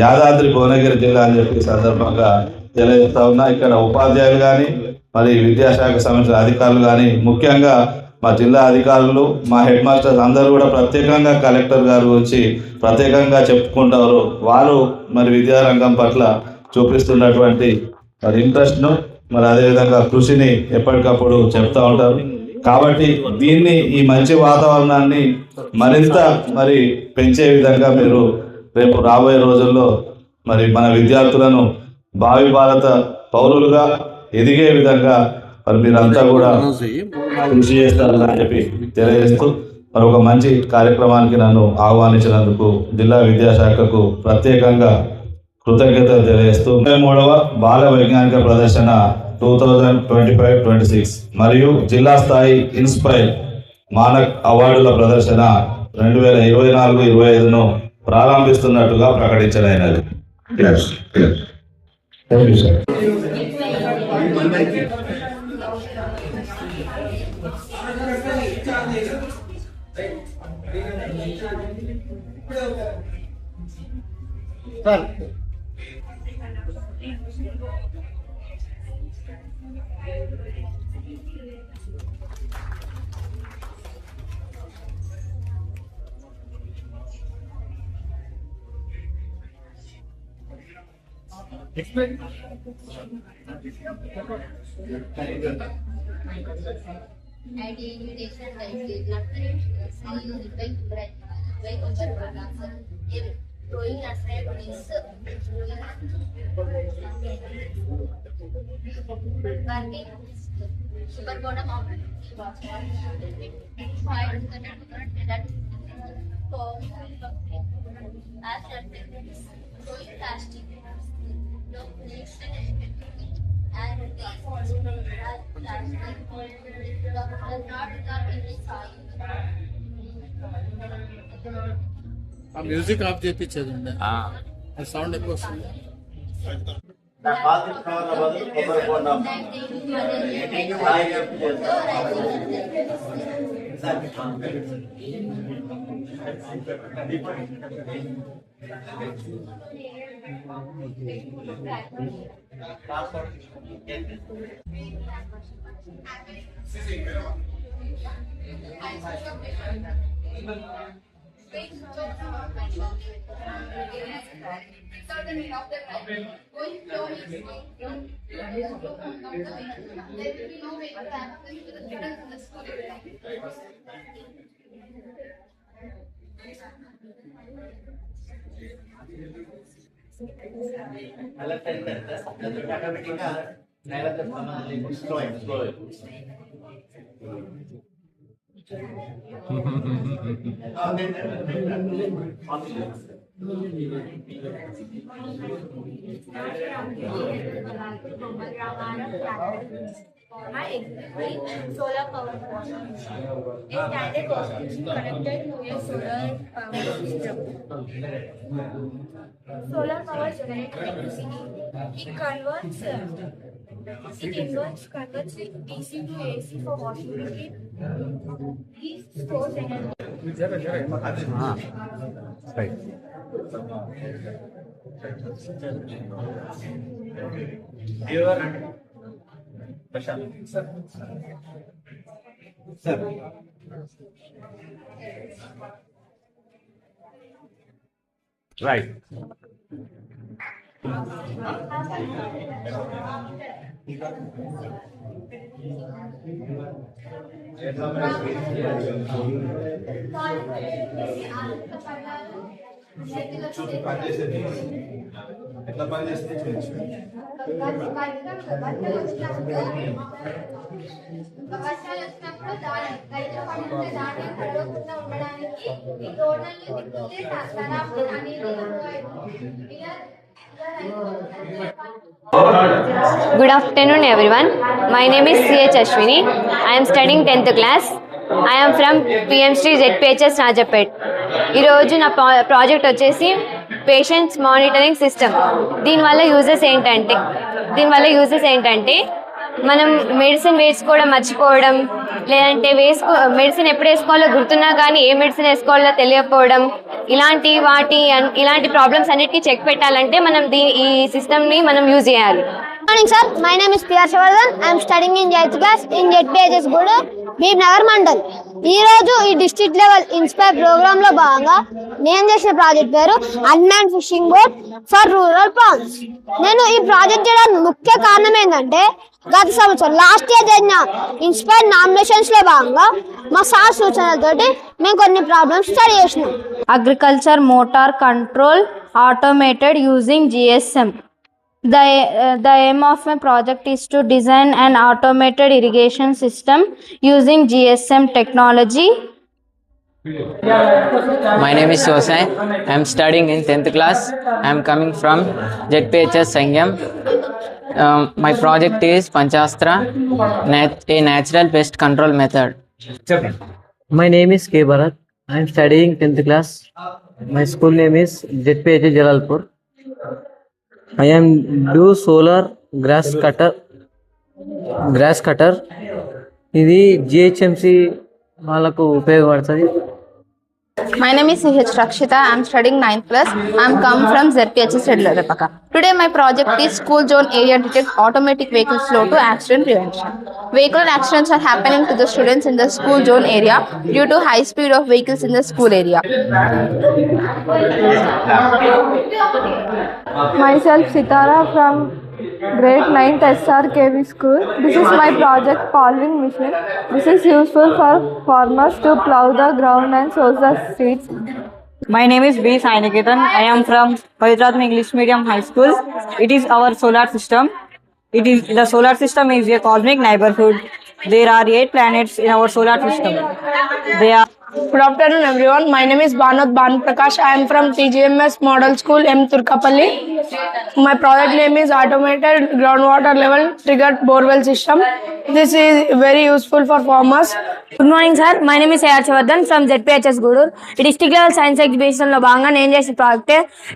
యాదాద్రి భువనగిరి జిల్లా అని చెప్పి సందర్భంగా తెలియజేస్తా ఉన్నా. ఇక్కడ ఉపాధ్యాయులు కానీ మరి విద్యాశాఖ సంబంధించిన అధికారులు కానీ ముఖ్యంగా మా జిల్లా అధికారులు మా హెడ్ మాస్టర్స్ అందరూ కూడా ప్రత్యేకంగా కలెక్టర్ గారు గురించి ప్రత్యేకంగా చెప్పుకుంటారు. వారు మరి విద్యారంగం పట్ల చూపిస్తున్నటువంటి మరి ఇంట్రెస్ట్ను మరి అదేవిధంగా కృషిని ఎప్పటికప్పుడు చెప్తూ ఉంటారు. కాబట్టి దీన్ని ఈ మంచి వాతావరణాన్ని మరింత మరి పెంచే విధంగా మీరు రేపు రాబోయే రోజుల్లో మరి మన విద్యార్థులను భావి భారత పౌరులుగా ఎదిగే విధంగా మరి మీరంతా కూడా కృషి చేస్తారని చెప్పి తెలియజేస్తూ మరి ఒక మంచి కార్యక్రమానికి నన్ను ఆహ్వానించినందుకు జిల్లా విద్యాశాఖకు ప్రత్యేకంగా కృతజ్ఞతలు తెలియజేస్తూ 23వ బాల వైజ్ఞానిక ప్రదర్శన 2025-26 మరియు జిల్లా స్థాయి ఇన్స్పైర్ మానక్ అవార్డుల ప్రదర్శన 2024-25ను ప్రారంభిస్తున్నట్టుగా ప్రకటించడమైనది. Thank you sir. ఆ మ్యూజిక్ ఆఫ్ చేయించేది ఉండే సౌండ్ ఎక్కువ వస్తుంది. Solar power system. A standard constitution connected to a solar power system. Solar power generates electricity. It converts DC to AC for washing machine. These stores energy. Right. Sir. Right. ఎట్లా పని చేస్తే Good afternoon everyone. My name is C.H. Ashwini. I am studying 10th class. I am from PM Street ZPHS Rajapet. ఈరోజు నా project వచ్చేసి patients monitoring system. దీనివల్ల uses ఏంటంటే మనం medicine వేసుకోవడం మర్చిపోవడం, లేదంటే మెడిసిన్ ఎప్పుడు వేసుకోవాలో గుర్తున్నా కానీ ఏ మెడిసిన్ వేసుకోవాలో తెలియకపోవడం, ఇలాంటి ప్రాబ్లమ్స్ అన్నిటికీ చెక్ పెట్టాలంటే మనం ఈ సిస్టమ్ని మనం యూజ్ చేయాలి. Morning sir, my name is P. Harshvardhan. I am studying in 8th class in ZPHS Gudur, Bhimnagar Mandal. ఈ రోజు ఈ డిస్ట్రిక్ట్ లెవెల్ ఇన్స్పైర్ ప్రోగ్రామ్ లో భాగంగా నేను చేసిన ప్రాజెక్ట్ పేరు unmanned fishing boat for rural prawns. నేను ఈ ప్రాజెక్ట్ చేయడానికి ముఖ్య కారణం ఏంటంటే గత సంవత్సరం లాస్ట్ ఇయర్ జరిగిన ఇన్స్పైర్ నామినేషన్స్ లో భాగంగా మా సార్ సూచనలతోటి మేము కొన్ని ప్రాబ్లమ్స్ స్టడీ చేసినాం. Agriculture motor control automated using GSM. The aim of my project is to design an automated irrigation system using GSM technology. My name is Josai. I am studying in 10th class. I am coming from ZPHS Sangam. My project is Panchastra, a natural pest control method. My name is K. Bharat. I am studying 10th class. My school name is ZPHS Jalalpur. I am do solar grass cutter. ఇది GHMC వాళ్ళకు ఉపయోగపడుతుంది. My name is CH Rakshita. I am studying 9th class. I am come from ZPHS Redlarepaka. Today my project is school zone area detect automatic vehicle flow to accident prevention. Vehicle accidents are happening to the students in the school zone area due to high speed of vehicles in the school area. Myself Sitara from grade 9th SRKV school. This is my project polling machine. This is useful for farmers to plow the ground and sow the seeds. My name is B. Sainiketan. I am from Pavitratma English Medium High School. It is our solar system. The solar system is a cosmic neighborhood. There are 8 planets in our solar system. They are. Good afternoon everyone. My name is Bhanat Bhan Prakash. I am from TGMS Model School M. Turkapalli. My project name is Automated Groundwater Level Triggered Borewell System. This is very useful for farmers. Good morning sir. My name is Harshvardhan from ZPHS Gudur. District level science exhibition lo bhaganga nenu chese project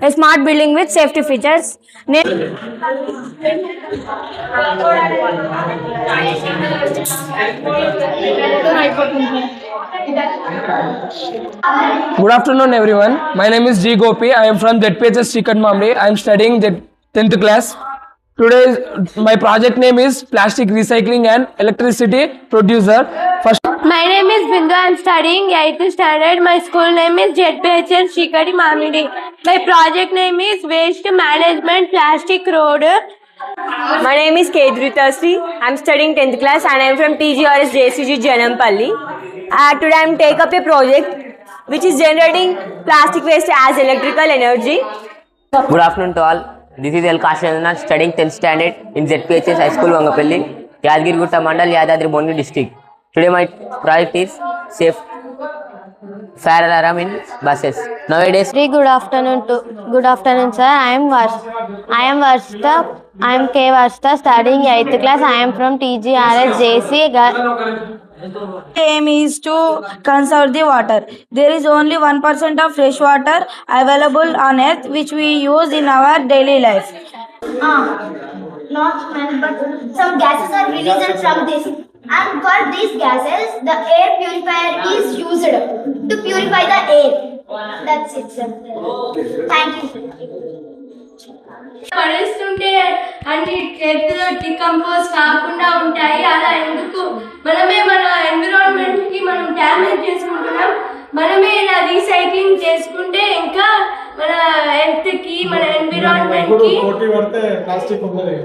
a smart building with safety features. Good afternoon everyone. My name is G. Gopi. I am from ZPHS Chikat Mamre. I am studying 10th class. Today my project name is Plastic Recycling and Electricity Producer. My name is Bindu. I am studying 8th standard. My school name is ZPHS Chikati Mamidi. My project name is Waste Management Plastic Road. My name is Kedrita Sri. I am studying 10th class and I am from TGRS JCG Janampalli. Today I am take up a project which is generating plastic waste as electrical energy. Good afternoon to all. This is L. Kashanana studying 10th standard in ZPHS High School Vangapalli, Yadgirigutta Mandal, Yadadri Bhuvanagar district. Today my project is safe fire alarm in buses. Nowadays. Good afternoon sir. I am Varshita. I am K. Varshita studying 8th class. I am from TGRS JC. Aim is to conserve the water. There is only 1% of fresh water available on earth which we use in our daily life. Not many, but some gases are released from this. And for these gases, the air purifier is used to purify the air. That's it, sir. Thank you. పడేస్తుంటే అన్ని చేతులు decompose కాకుండా ఉంటాయి. అలా ఎందుకు మనమే మన environment కి మనం డ్యామేజ్ చేసుకుంటున్నాం. మనమే ఇలా రీసైక్లింగ్ చేసుకుంటే ఇంకా మన హెల్త్ కి మన ఎన్విరాన్మెంట్ కి ప్లాస్టిక్ ఉన్నది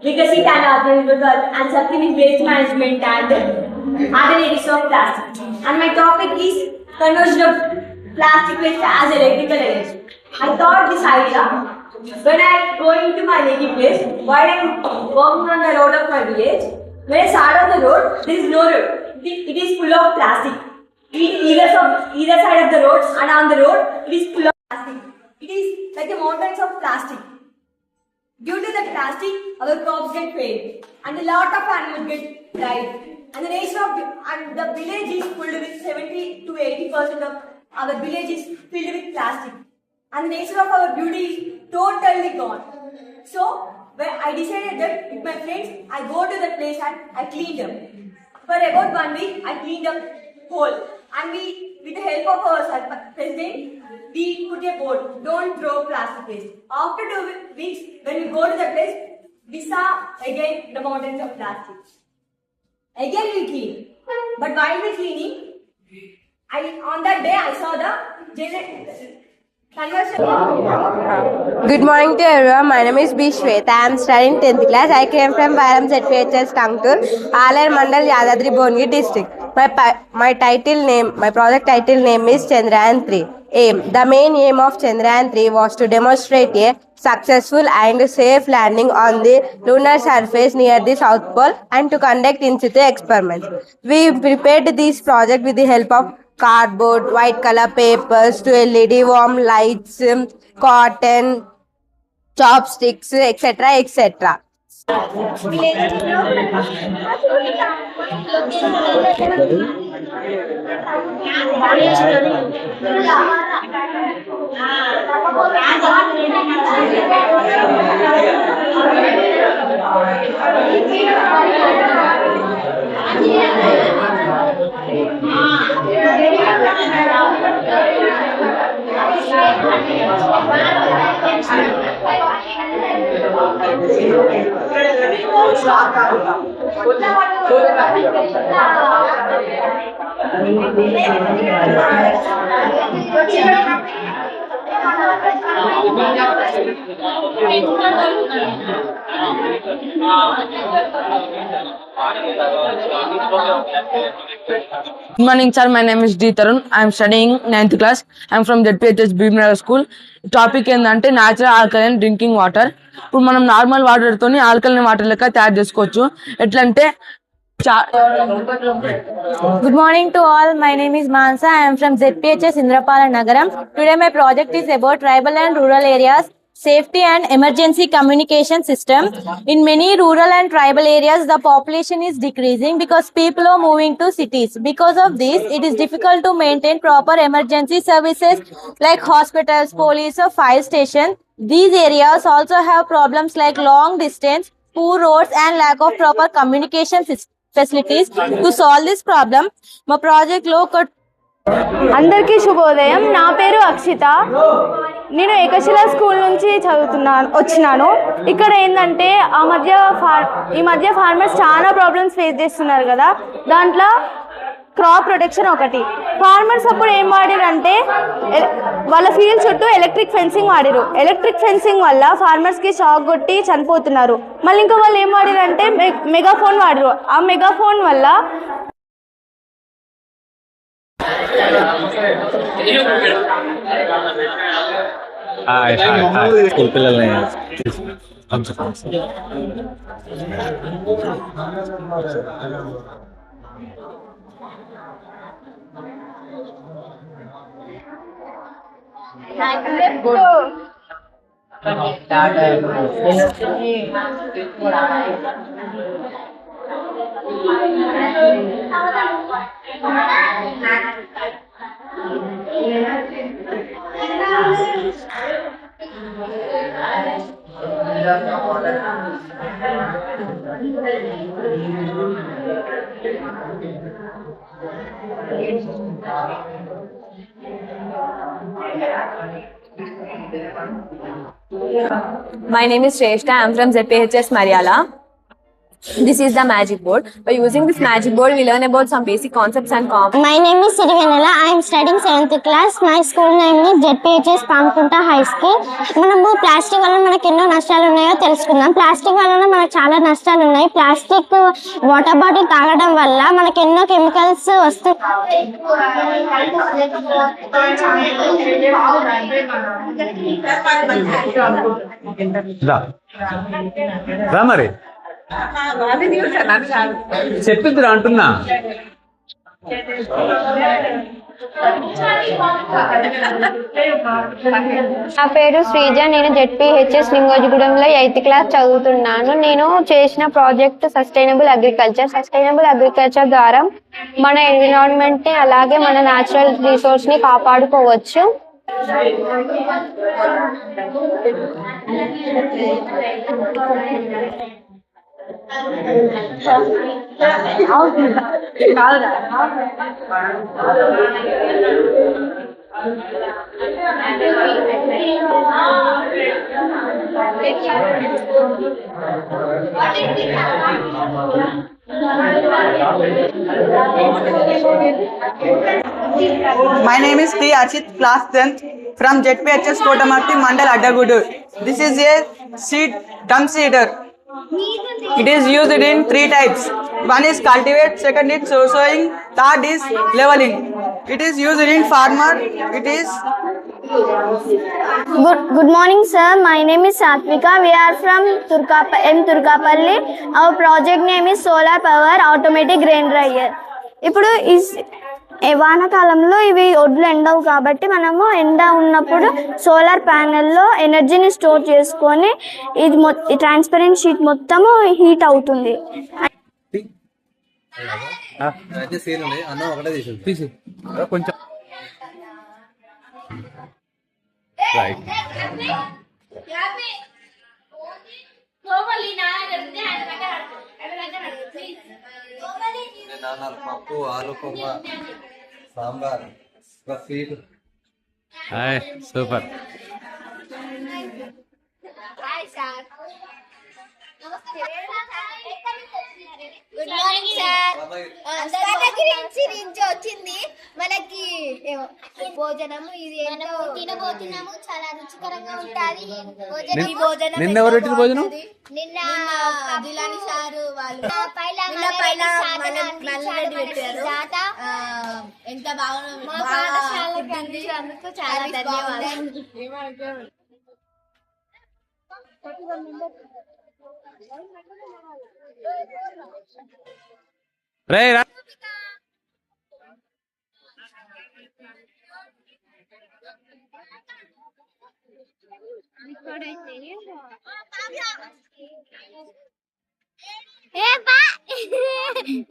Legacy and Atmanirbhar and something is waste management and other areas of plastic. And my topic is conversion of plastic waste as electrical energy. I thought this idea when I go into my native place while I am walking on the road of my village. When I start on the road, there is no road. It is full of plastic. Either side of the road and on the road, it is full of plastic. It is like the mountains of plastic. Due to the plastic, our crops get failed and a lot of animals get died. and the nature of and the village is filled with 70 to 80% of our village is filled with plastic, and the nature of our beauty is totally gone. So when I decided that with my friends, I go to that place and I cleaned up. For about 1 week, I cleaned up whole, and we, with the help of our president, we put a board: don't throw plastic waste. After 2 weeks, when we go to the place, we saw again the mountains of plastic. Again we clean, but while we cleaning, on that day I saw the conversion. Good morning to everyone. My name is B. Shweta. I am studying 10th class. I came from Varam ZPHS Tangtur, Alar Mandal, Yadadri Bhuvanagar district. My project title name is Chandrayaan 3. Aim. The main aim of Chandrayaan 3 was to demonstrate a successful and safe landing on the lunar surface near the South Pole and to conduct in situ experiments. We prepared this project with the help of cardboard, white color papers, to LED warm lights, cotton, chopsticks, etc. etc. Good morning, sir. My name is D. Tarun. I am studying 9th class. I am from ZPHS Bhimnagar School. Topic ఏంటంటే natural alkaline drinking water. ఇప్పుడు మనం normal వాటర్తో alkaline water లెక్క తయారు చేసుకోవచ్చు. ఎట్లంటే Good morning to all. My name is Mansa. I am from ZPHS Indrapala Nagaram. Today my project is about tribal and rural areas, safety and emergency communication system. In many rural and tribal areas, the population is decreasing because people are moving to cities. Because of this, it is difficult to maintain proper emergency services like hospitals, police or fire stations. These areas also have problems like long distance, poor roads and lack of proper communication facilities. To solve this problem, my project లో అందరికీ శుభోదయం. నా పేరు అక్షిత. నేను ఏకశిల school నుంచి వచ్చినాను. ఇక్కడ ఏంటంటే ఈ మధ్య ఫార్మర్స్ చాలా ప్రాబ్లమ్స్ ఫేస్ చేస్తున్నారు కదా. దాంట్లో క్రాప్ ప్రొటెక్షన్ ఒకటి. ఫార్మర్స్ అప్పుడు ఏం వాడారంటే వాళ్ళ ఫీల్డ్ చుట్టూ ఎలక్ట్రిక్ ఫెన్సింగ్ వాడారు. ఎలక్ట్రిక్ ఫెన్సింగ్ వల్ల ఫార్మర్స్కి షాక్ కొట్టి చనిపోతున్నారు. మళ్ళీ ఇంకా వాళ్ళు ఏం వాడారంటే మెగాఫోన్ వాడారు. ఆ మెగాఫోన్ వల్ల స్కూల్ పిల్లల్ని My name is Shrestha. I am from ZPHS Mariala. This is the magic board. By using this magic board, we learn about some basic concepts and concepts. My name is Sirivenela. I am studying 7th class. My school name is ZPHS Pamkunta High School. మనము plastic వల్ల మనకి ఎన్నో నష్టాలు ఉన్నాయో తెలుసుకుందాం. Plastic వల్ల మనకు చాలా నష్టాలు ఉన్నాయి. ప్లాస్టిక్ వాటర్ బాటిల్ తాగడం వల్ల మనకి ఎన్నో కెమికల్స్ వస్తాయి. మరి చెప్పిందిరా అంటున్నా. నా పేరు శ్రీజ. నేను జెడ్పీహెచ్ఎస్ లింగోజిగూడెంలో 8th క్లాస్ చదువుతున్నాను. నేను చేసిన ప్రాజెక్ట్ సస్టైనబుల్ అగ్రికల్చర్ ద్వారా మన ఎన్విరాన్మెంట్ ని అలాగే మన న్యాచురల్ రిసోర్స్ ని కాపాడుకోవచ్చు. My name is T. Archit, class 10th from ZPHS Kotamarti, Mandal Addagudu. This is a seed drum seeder. It is used in 3 types. One is cultivate, second is sowing, third is leveling. It is used in farmer. It is Good morning, sir. My name is Satvika. We are from Turkapalli. Our project name is Solar Power Automatic Grain Dryer. ఇప్పుడు వానాకాలంలో ఇవి ఒడ్లు ఎండవు కాబట్టి మనము ఎండ ఉన్నప్పుడు solar ప్యానెల్లో ఎనర్జీని store చేసుకొని ఇది ట్రాన్స్పరెంట్ షీట్ మొత్తము హీట్ అవుతుంది. కొంచెం పప్పు ఆలు కొమ్మ sambar sweet super. Good morning sir. నుంచి వచ్చింది మనకి భోజనము. ఇది ఏంటో తినబోతున్నాము. చాలా రుచికరంగా ఉంటుంది భోజనం. నిన్న ఎవరు పెట్టిన భోజనం? నిన్న జిలాని సారు వాళ్ళు పెట్టారు. ఎంత బాగుంది. అందుకు చాలా ధన్యవాదాలు.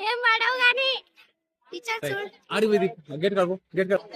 ఏం పడవు కానీ గేట్ కాకు గేట్ కాకు.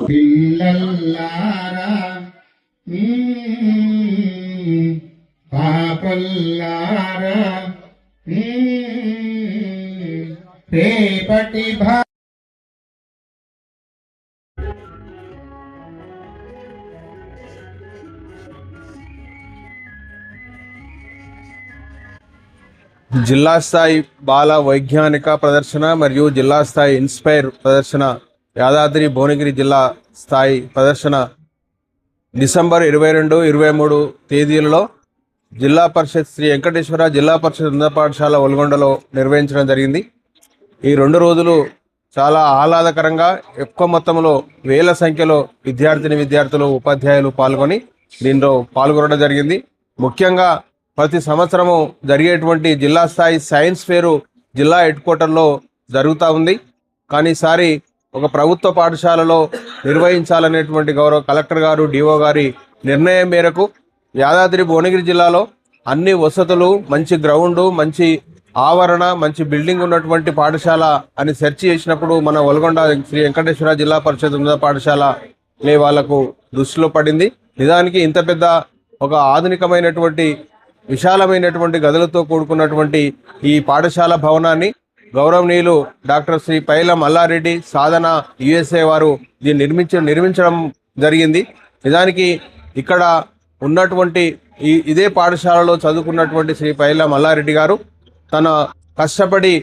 పిల్లల్లారా పాపల్లారా రేపటి జిల్లా స్థాయి బాల వైజ్ఞానిక ప్రదర్శన మరియు జిల్లా స్థాయి ఇన్స్పైర్ ప్రదర్శన యాదాద్రి భువనగిరి జిల్లా స్థాయి ప్రదర్శన డిసెంబర్ 22-23 తేదీలలో జిల్లా పరిషత్ శ్రీ వెంకటేశ్వర జిల్లా పరిషత్ ఉన్నత పాఠశాల ఒల్గొండలో నిర్వహించడం జరిగింది. ఈ 2 రోజులు చాలా ఆహ్లాదకరంగా ఎక్కువ మొత్తంలో వేల సంఖ్యలో విద్యార్థులు ఉపాధ్యాయులు పాల్గొని దీనిలో పాల్గొనడం జరిగింది. ముఖ్యంగా ప్రతి సంవత్సరము జరిగేటువంటి జిల్లా స్థాయి సైన్స్ ఫేరు జిల్లా హెడ్ క్వార్టర్లో జరుగుతూ ఉంది. కానీ ఈసారి ఒక ప్రభుత్వ పాఠశాలలో నిర్వహించాలనేటువంటి గౌరవ కలెక్టర్ గారు డిఓ గారి నిర్ణయం మేరకు యాదాద్రి భువనగిరి జిల్లాలో అన్ని వసతులు, మంచి గ్రౌండు, మంచి ఆవరణ, మంచి బిల్డింగ్ ఉన్నటువంటి పాఠశాల అని సెర్చ్ చేసినప్పుడు మన ఒల్గొండ శ్రీ వెంకటేశ్వర జిల్లా పరిషత్ ఉన్నత పాఠశాల వాళ్ళకు దృష్టిలో పడింది. నిజానికి ఇంత పెద్ద ఒక ఆధునికమైనటువంటి విశాలమైనటువంటి గదులతో కూడుకున్నటువంటి ఈ పాఠశాల భవనాన్ని గౌరవనీయులు డాక్టర్ శ్రీ పైల మల్లారెడ్డి సాధన USA వారు దీన్ని నిర్మించడం జరిగింది. నిజానికి ఇక్కడ ఉన్నటువంటి ఇదే పాఠశాలలో చదువుకున్నటువంటి శ్రీ పైల మల్లారెడ్డి గారు తన కష్టపడి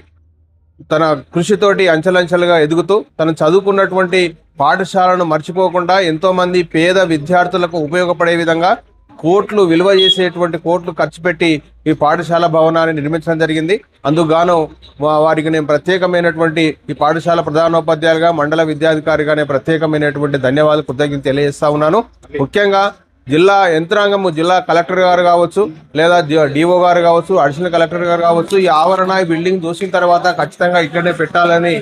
తన కృషితోటి అంచెలంచెలుగా ఎదుగుతూ తను చదువుకున్నటువంటి పాఠశాలను మర్చిపోకుండా ఎంతోమంది పేద విద్యార్థులకు ఉపయోగపడే విధంగా కోట్లు విలువ చేసేటువంటి కోట్లు ఖర్చు పెట్టి ఈ పాఠశాల భవనాన్ని నిర్మించడం జరిగింది. అందుకు వారికి నేను ప్రత్యేకమైనటువంటి ఈ పాఠశాల ప్రధానోపాధ్యాయులుగా మండల విద్యాధికారిగా నేను ప్రత్యేకమైనటువంటి ధన్యవాదాలు కృతజ్ఞతలు తెలియజేస్తా ఉన్నాను. ముఖ్యంగా జిల్లా యంత్రాంగము, జిల్లా కలెక్టర్ గారు కావచ్చు, లేదా డిఓ గారు కావచ్చు, అడిషనల్ కలెక్టర్ గారు కావచ్చు, ఈ ఆవరణ ఈ బిల్డింగ్ చూసిన తర్వాత ఖచ్చితంగా ఇక్కడనే పెట్టాలని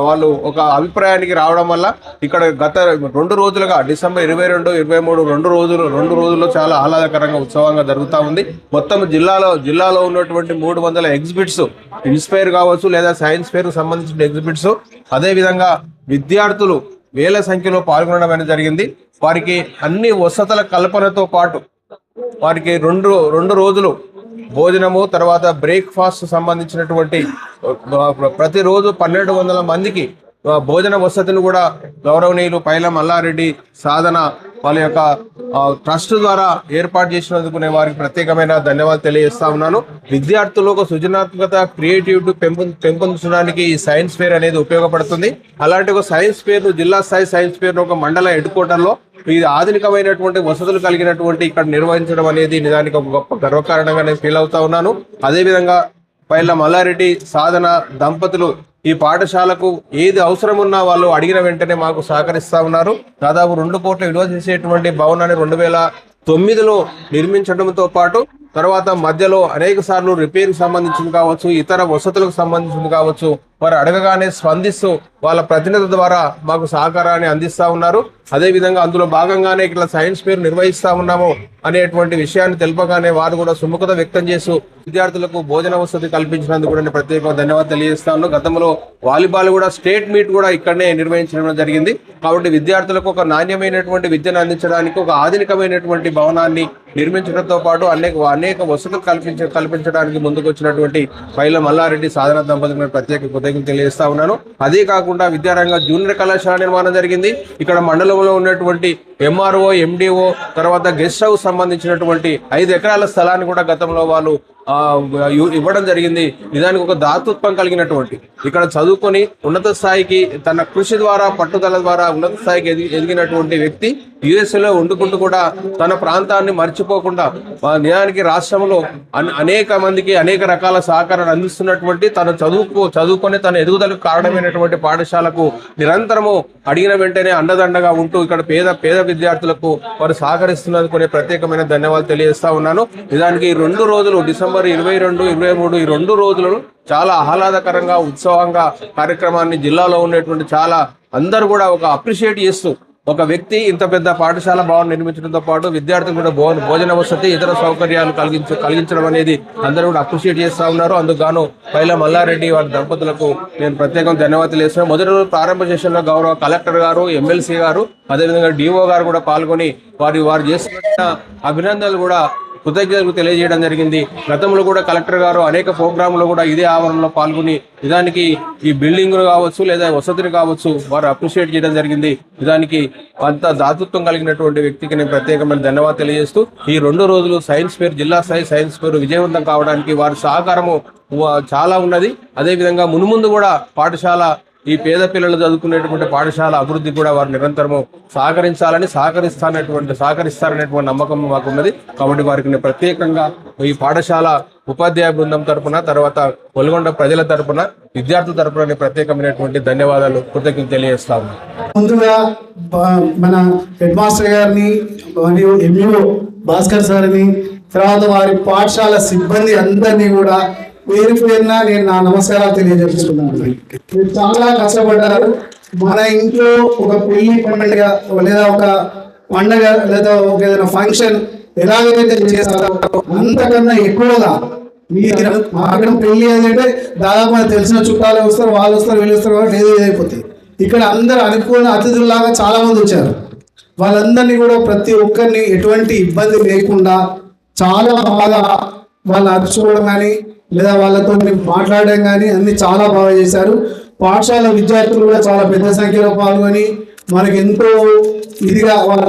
వాళ్ళు ఒక అభిప్రాయానికి రావడం వల్ల ఇక్కడ గత 2 రోజులుగా డిసెంబర్ 22-23 2 రోజుల్లో చాలా ఆహ్లాదకరంగా ఉత్సవంగా జరుగుతూ ఉంది. మొత్తం జిల్లాలో ఉన్నటువంటి 300 ఎగ్జిబిట్స్ ఇన్స్పైర్ కావచ్చు లేదా సైన్స్ ఫేర్ సంబంధించిన ఎగ్జిబిట్స్, అదేవిధంగా విద్యార్థులు వేల సంఖ్యలో పాల్గొనడం అనేది జరిగింది. వారికి అన్ని వసతుల కల్పనతో పాటు వారికి 2 రోజులు భోజనము, తర్వాత బ్రేక్ఫాస్ట్ సంబంధించినటువంటి ప్రతిరోజు 1200 మందికి భోజన వసతిని కూడా గౌరవనీయులు పైల మల్లారెడ్డి సాధన వాళ్ళ యొక్క ట్రస్ట్ ద్వారా ఏర్పాటు చేసినందుకు నేను వారికి ప్రత్యేకమైన ధన్యవాదాలు తెలియజేస్తా ఉన్నాను. విద్యార్థులకు సృజనాత్మకత, క్రియేటివిటీ పెంపొందించడానికి ఈ సైన్స్ ఫేర్ అనేది ఉపయోగపడుతుంది. అలాంటి ఒక సైన్స్ ఫేర్ జిల్లా స్థాయి సైన్స్ ఫేర్ ఒక మండల హెడ్ క్వార్టర్లో ఇది ఆధునికమైనటువంటి వసతులు కలిగినటువంటి ఇక్కడ నిర్వహించడం అనేది నిజానికి ఒక గొప్ప గర్వకారణంగా నేను ఫీల్ అవుతా ఉన్నాను. అదేవిధంగా పైల మల్లారెడ్డి సాధన దంపతులు ఈ పాఠశాలకు ఏది అవసరం ఉన్నా వాళ్ళు అడిగిన వెంటనే మాకు సహకరిస్తా ఉన్నారు. దాదాపు 2 కోట్ల విలువ చేసేటువంటి భవనాన్ని 2009లో నిర్మించడంతో పాటు తర్వాత మధ్యలో అనేక సార్లు రిపేర్కి సంబంధించింది కావచ్చు, ఇతర వసతులకు సంబంధించింది కావచ్చు, వారు అడగగానే స్పందిస్తూ వాళ్ళ ప్రతినిధుల ద్వారా మాకు సహకారాన్ని అందిస్తూ ఉన్నారు. అదేవిధంగా అందులో భాగంగానే ఇట్లా సైన్స్ ఫేర్ నిర్వహిస్తా ఉన్నాము అనేటువంటి విషయాన్ని తెలుపగానే వారు కూడా సుముఖత వ్యక్తం చేస్తూ విద్యార్థులకు భోజన వసతి కల్పించినందుకు కూడా ప్రత్యేక ధన్యవాదాలు తెలియజేస్తా ఉన్నాను. గతంలో వాలీబాల్ కూడా స్టేట్ మీట్ కూడా ఇక్కడనే నిర్వహించడం జరిగింది. కాబట్టి విద్యార్థులకు ఒక నాణ్యమైనటువంటి విద్యను అందించడానికి ఒక ఆధునికమైనటువంటి భవనాన్ని నిర్మించడంతో పాటు అనేక వసతులు కల్పించడానికి ముందుకు వచ్చినటువంటి పైల మల్లారెడ్డి సాధన దంపతులకు ప్రత్యేక కృతజ్ఞతలు తెలియజేస్తా ఉన్నాను. అదే కాకుండా విద్యారంగ జూనియర్ కళాశాల నిర్మాణం జరిగింది. ఇక్కడ మండలంలో ఉన్నటువంటి MRO, MDO, తర్వాత గెస్ట్ హౌస్ సంబంధించినటువంటి 5 ఎకరాల స్థలాన్ని కూడా గతంలో వాళ్ళు ఇవ్వడం జరిగింది. నిజానికి ఒక దాతృత్వం కలిగినటువంటి ఇక్కడ చదువుకొని ఉన్నత స్థాయికి తన కృషి ద్వారా పట్టుదల ద్వారా ఉన్నత స్థాయికి ఎదిగినటువంటి వ్యక్తి USA వండుకుంటూ కూడా తన ప్రాంతాన్ని మర్చిపోకుండా నిజానికి రాష్ట్రంలో అనేక మందికి అనేక రకాల సహకారాన్ని అందిస్తున్నటువంటి తను చదువుకొని తన ఎదుగుదలకు కారణమైనటువంటి పాఠశాలకు నిరంతరము అడిగిన వెంటనే అండదండగా ఉంటూ ఇక్కడ పేద విద్యార్థులకు వారు సహకరిస్తున్నందుకు ప్రత్యేకమైన ధన్యవాదాలు తెలియజేస్తా ఉన్నాను. నిజానికి 2 రోజులు డిసెంబర్ 22-23 ఈ 2 రోజులను చాలా ఆహ్లాదకరంగా ఉత్సవంగా కార్యక్రమాన్ని జిల్లాలో ఉన్నటువంటి చాలా అందరూ కూడా ఒక అప్రిషియేట్ చేస్తూ ఒక వ్యక్తి ఇంత పెద్ద పాఠశాల భవనం నిర్మించడంతో పాటు విద్యార్థులు కూడా భోజన వసతి ఇతర సౌకర్యాలు కలిగించడం అనేది అందరూ కూడా అప్రిషియేట్ చేస్తా ఉన్నారు. అందుకు గాను పైల మల్లారెడ్డి వారి దంపతులకు నేను ప్రత్యేకంగా ధన్యవాదాలు తెలియజేస్తున్నాను. మొదటి రోజు ప్రారంభ సెషన్లో గౌరవ కలెక్టర్ గారు, MLC గారు, అదేవిధంగా DO గారు కూడా పాల్గొని వారు చేస్తున్న అభినందనలు కూడా కృతజ్ఞతలు తెలియజేయడం జరిగింది. గతంలో కూడా కలెక్టర్ గారు అనేక ప్రోగ్రాంలో కూడా ఇదే ఆవరణలో పాల్గొని నిజానికి ఈ బిల్డింగ్ కావచ్చు లేదా వసతిని కావచ్చు వారు అప్రిషియేట్ చేయడం జరిగింది. నిజానికి అంత దాతృత్వం కలిగినటువంటి వ్యక్తికి నేను ప్రత్యేకమైన ధన్యవాదాలు తెలియజేస్తూ ఈ 2 రోజులు సైన్స్ ఫేర్, జిల్లా స్థాయి సైన్స్ ఫేర్ విజయవంతం కావడానికి వారి సహకారము చాలా ఉన్నది. అదేవిధంగా మున్ముందు కూడా పాఠశాల ఈ పేద పిల్లలు చదువుకునేటువంటి పాఠశాల అభివృద్ధి కూడా వారు నిరంతరము సహకరిస్తారనేటువంటి నమ్మకం మాకున్నది. కాబట్టి వారికి నేను ప్రత్యేకంగా ఈ పాఠశాల ఉపాధ్యాయ బృందం తరపున, తర్వాత కొల్గొండ ప్రజల తరపున, విద్యార్థుల తరపున ప్రత్యేకమైనటువంటి ధన్యవాదాలు, కృతజ్ఞతలు తెలియజేస్తాము. ముందుగా మన హెడ్ మాస్టర్ గారిని మరియు ఎంఈఓ భాస్కర్ సార్ని, తర్వాత వారి పాఠశాల సిబ్బంది అందరినీ కూడా పేరు పేరున నేను నా నమస్కారాలు తెలియజేస్తున్నాను. మీరు చాలా కష్టపడ్డారు. మన ఇంట్లో ఒక పెళ్లి పండుగ లేదా ఒక పండగ లేదా ఒక ఏదైనా ఫంక్షన్ ఎలాగైతే చేస్తారో అంతకన్నా ఎక్కువగా మీరు అక్కడ పెళ్లి ఏంటంటే దాదాపు మనకు తెలిసిన చుట్టాలు వస్తారు, వాళ్ళు వస్తారు, వీళ్ళు వస్తారు, కాబట్టి ఏదో అయిపోతాయి. ఇక్కడ అందరూ అనుకున్న అతిథుల్లాగా చాలా మంది వచ్చారు. వాళ్ళందరినీ కూడా ప్రతి ఒక్కరిని ఎటువంటి ఇబ్బంది లేకుండా చాలా బాగా వాళ్ళు అరుచుకోవడం కానీ లేదా వాళ్ళతో మాట్లాడడం కానీ అన్ని చాలా బాగా చేశారు. పాఠశాల విద్యార్థులు కూడా చాలా పెద్ద సంఖ్యలో పాల్గొని మనకు ఎంతో ఇదిగా వాళ్ళ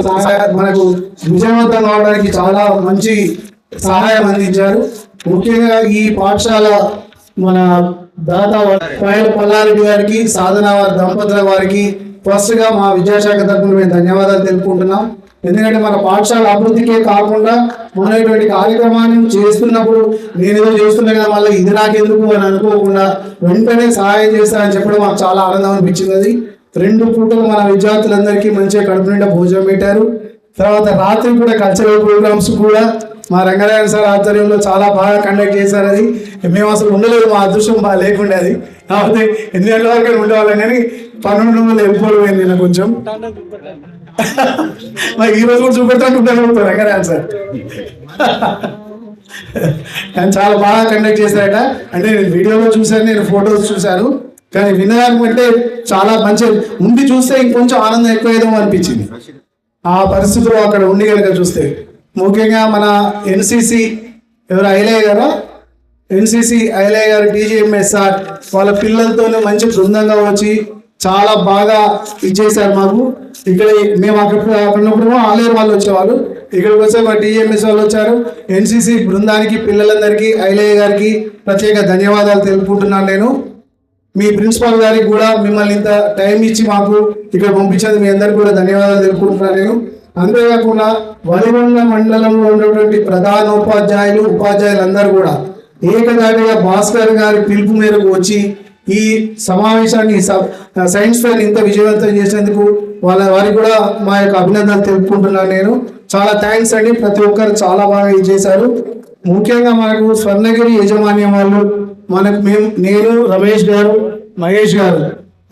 మనకు విజయవంతం కావడానికి చాలా మంచి సహాయం అందించారు. ముఖ్యంగా ఈ పాఠశాల మన దాత పల్లారెడ్డి గారికి, సాధన వారి దంపతుల వారికి ఫస్ట్ గా మా విద్యాశాఖ తరఫున మేము ధన్యవాదాలు తెలుపుకుంటున్నాం. ఎందుకంటే మన పాఠశాల అభివృద్ధికే కాకుండా మన ఇటువంటి కార్యక్రమాన్ని చేస్తున్నప్పుడు నేను ఏదో చేస్తున్నా కదా మళ్ళీ ఇది నాకెందుకు అని అనుకోకుండా వెంటనే సహాయం చేస్తానని చెప్పడం మాకు చాలా ఆనందం అనిపించింది. 2 పూటలు మన విద్యార్థులందరికీ మంచిగా కడుపు నిండా భోజనం పెట్టారు. తర్వాత రాత్రి కూడా కల్చరల్ ప్రోగ్రామ్స్ కూడా మా రంగనారాయణ సార్ ఆధ్వర్యంలో చాలా బాగా కండక్ట్ చేశారు. అది మేము అసలు ఉండలేదు, మా అదృష్టం బాగా లేకుండా అది. కాకపోతే 8 గంటల వరకు ఉండేవాళ్ళం కానీ 12 గంటలు వెళ్ళిపోయింది నేను కొంచెం. మరి ఈ రోజు కూడా చూపెడతాను రంగనారాయణ సార్ కానీ చాలా బాగా కండక్ట్ చేశారట. అంటే నేను వీడియోలో చూశాను, నేను ఫొటోస్ చూశాను, కానీ వినడానికి అంటే చాలా మంచి ఉండి చూస్తే ఇంకొంచెం ఆనందం ఎక్కువేదో అనిపించింది ఆ పరిస్థితిలో అక్కడ ఉండి కనుక చూస్తే. ముఖ్యంగా మన ఎన్సిసి ఎవరు ఐలయ్య గారా, ఎన్సిసి ఐలయ్య గారు టీజీఎంఎస్ఆర్ వాళ్ళ పిల్లలతోనే మంచి బృందంగా వచ్చి చాలా బాగా ఇచ్చేసారు మాకు. ఇక్కడ మేము అక్కడున్నప్పుడు ఆలయం వాళ్ళు వచ్చేవాళ్ళు, ఇక్కడికి వచ్చే మా టీజీఎంఎస్ వాళ్ళు వచ్చారు. ఎన్సిసి బృందానికి, పిల్లలందరికీ, ఐలయ్య గారికి ప్రత్యేక ధన్యవాదాలు తెలుపుకుంటున్నాను. నేను మీ ప్రిన్సిపాల్ గారికి కూడా మిమ్మల్ని ఇంత టైం ఇచ్చి మాకు ఇక్కడ పంపించేది మీ అందరికి కూడా ధన్యవాదాలు తెలుపుకుంటున్నాను నేను. అంతేకాకుండా వలిగొండ మండలంలో ఉన్నటువంటి ప్రధాన ఉపాధ్యాయులందరూ కూడా ఏకదాటిగా భాస్కర్ గారి పిలుపు మేరకు వచ్చి ఈ సమావేశాన్ని సైన్స్ ఫేర్ ఇంత విజయవంతం చేసినందుకు వారికి కూడా మా యొక్క అభినందనలు తెలుపుకుంటున్నాను నేను. చాలా థ్యాంక్స్ అండి, ప్రతి ఒక్కరు చాలా బాగా ఇది చేశారు. ముఖ్యంగా మనకు స్వర్ణగిరి యాజమాన్యం వాళ్ళు నేను రమేష్ గారు, మహేష్ గారు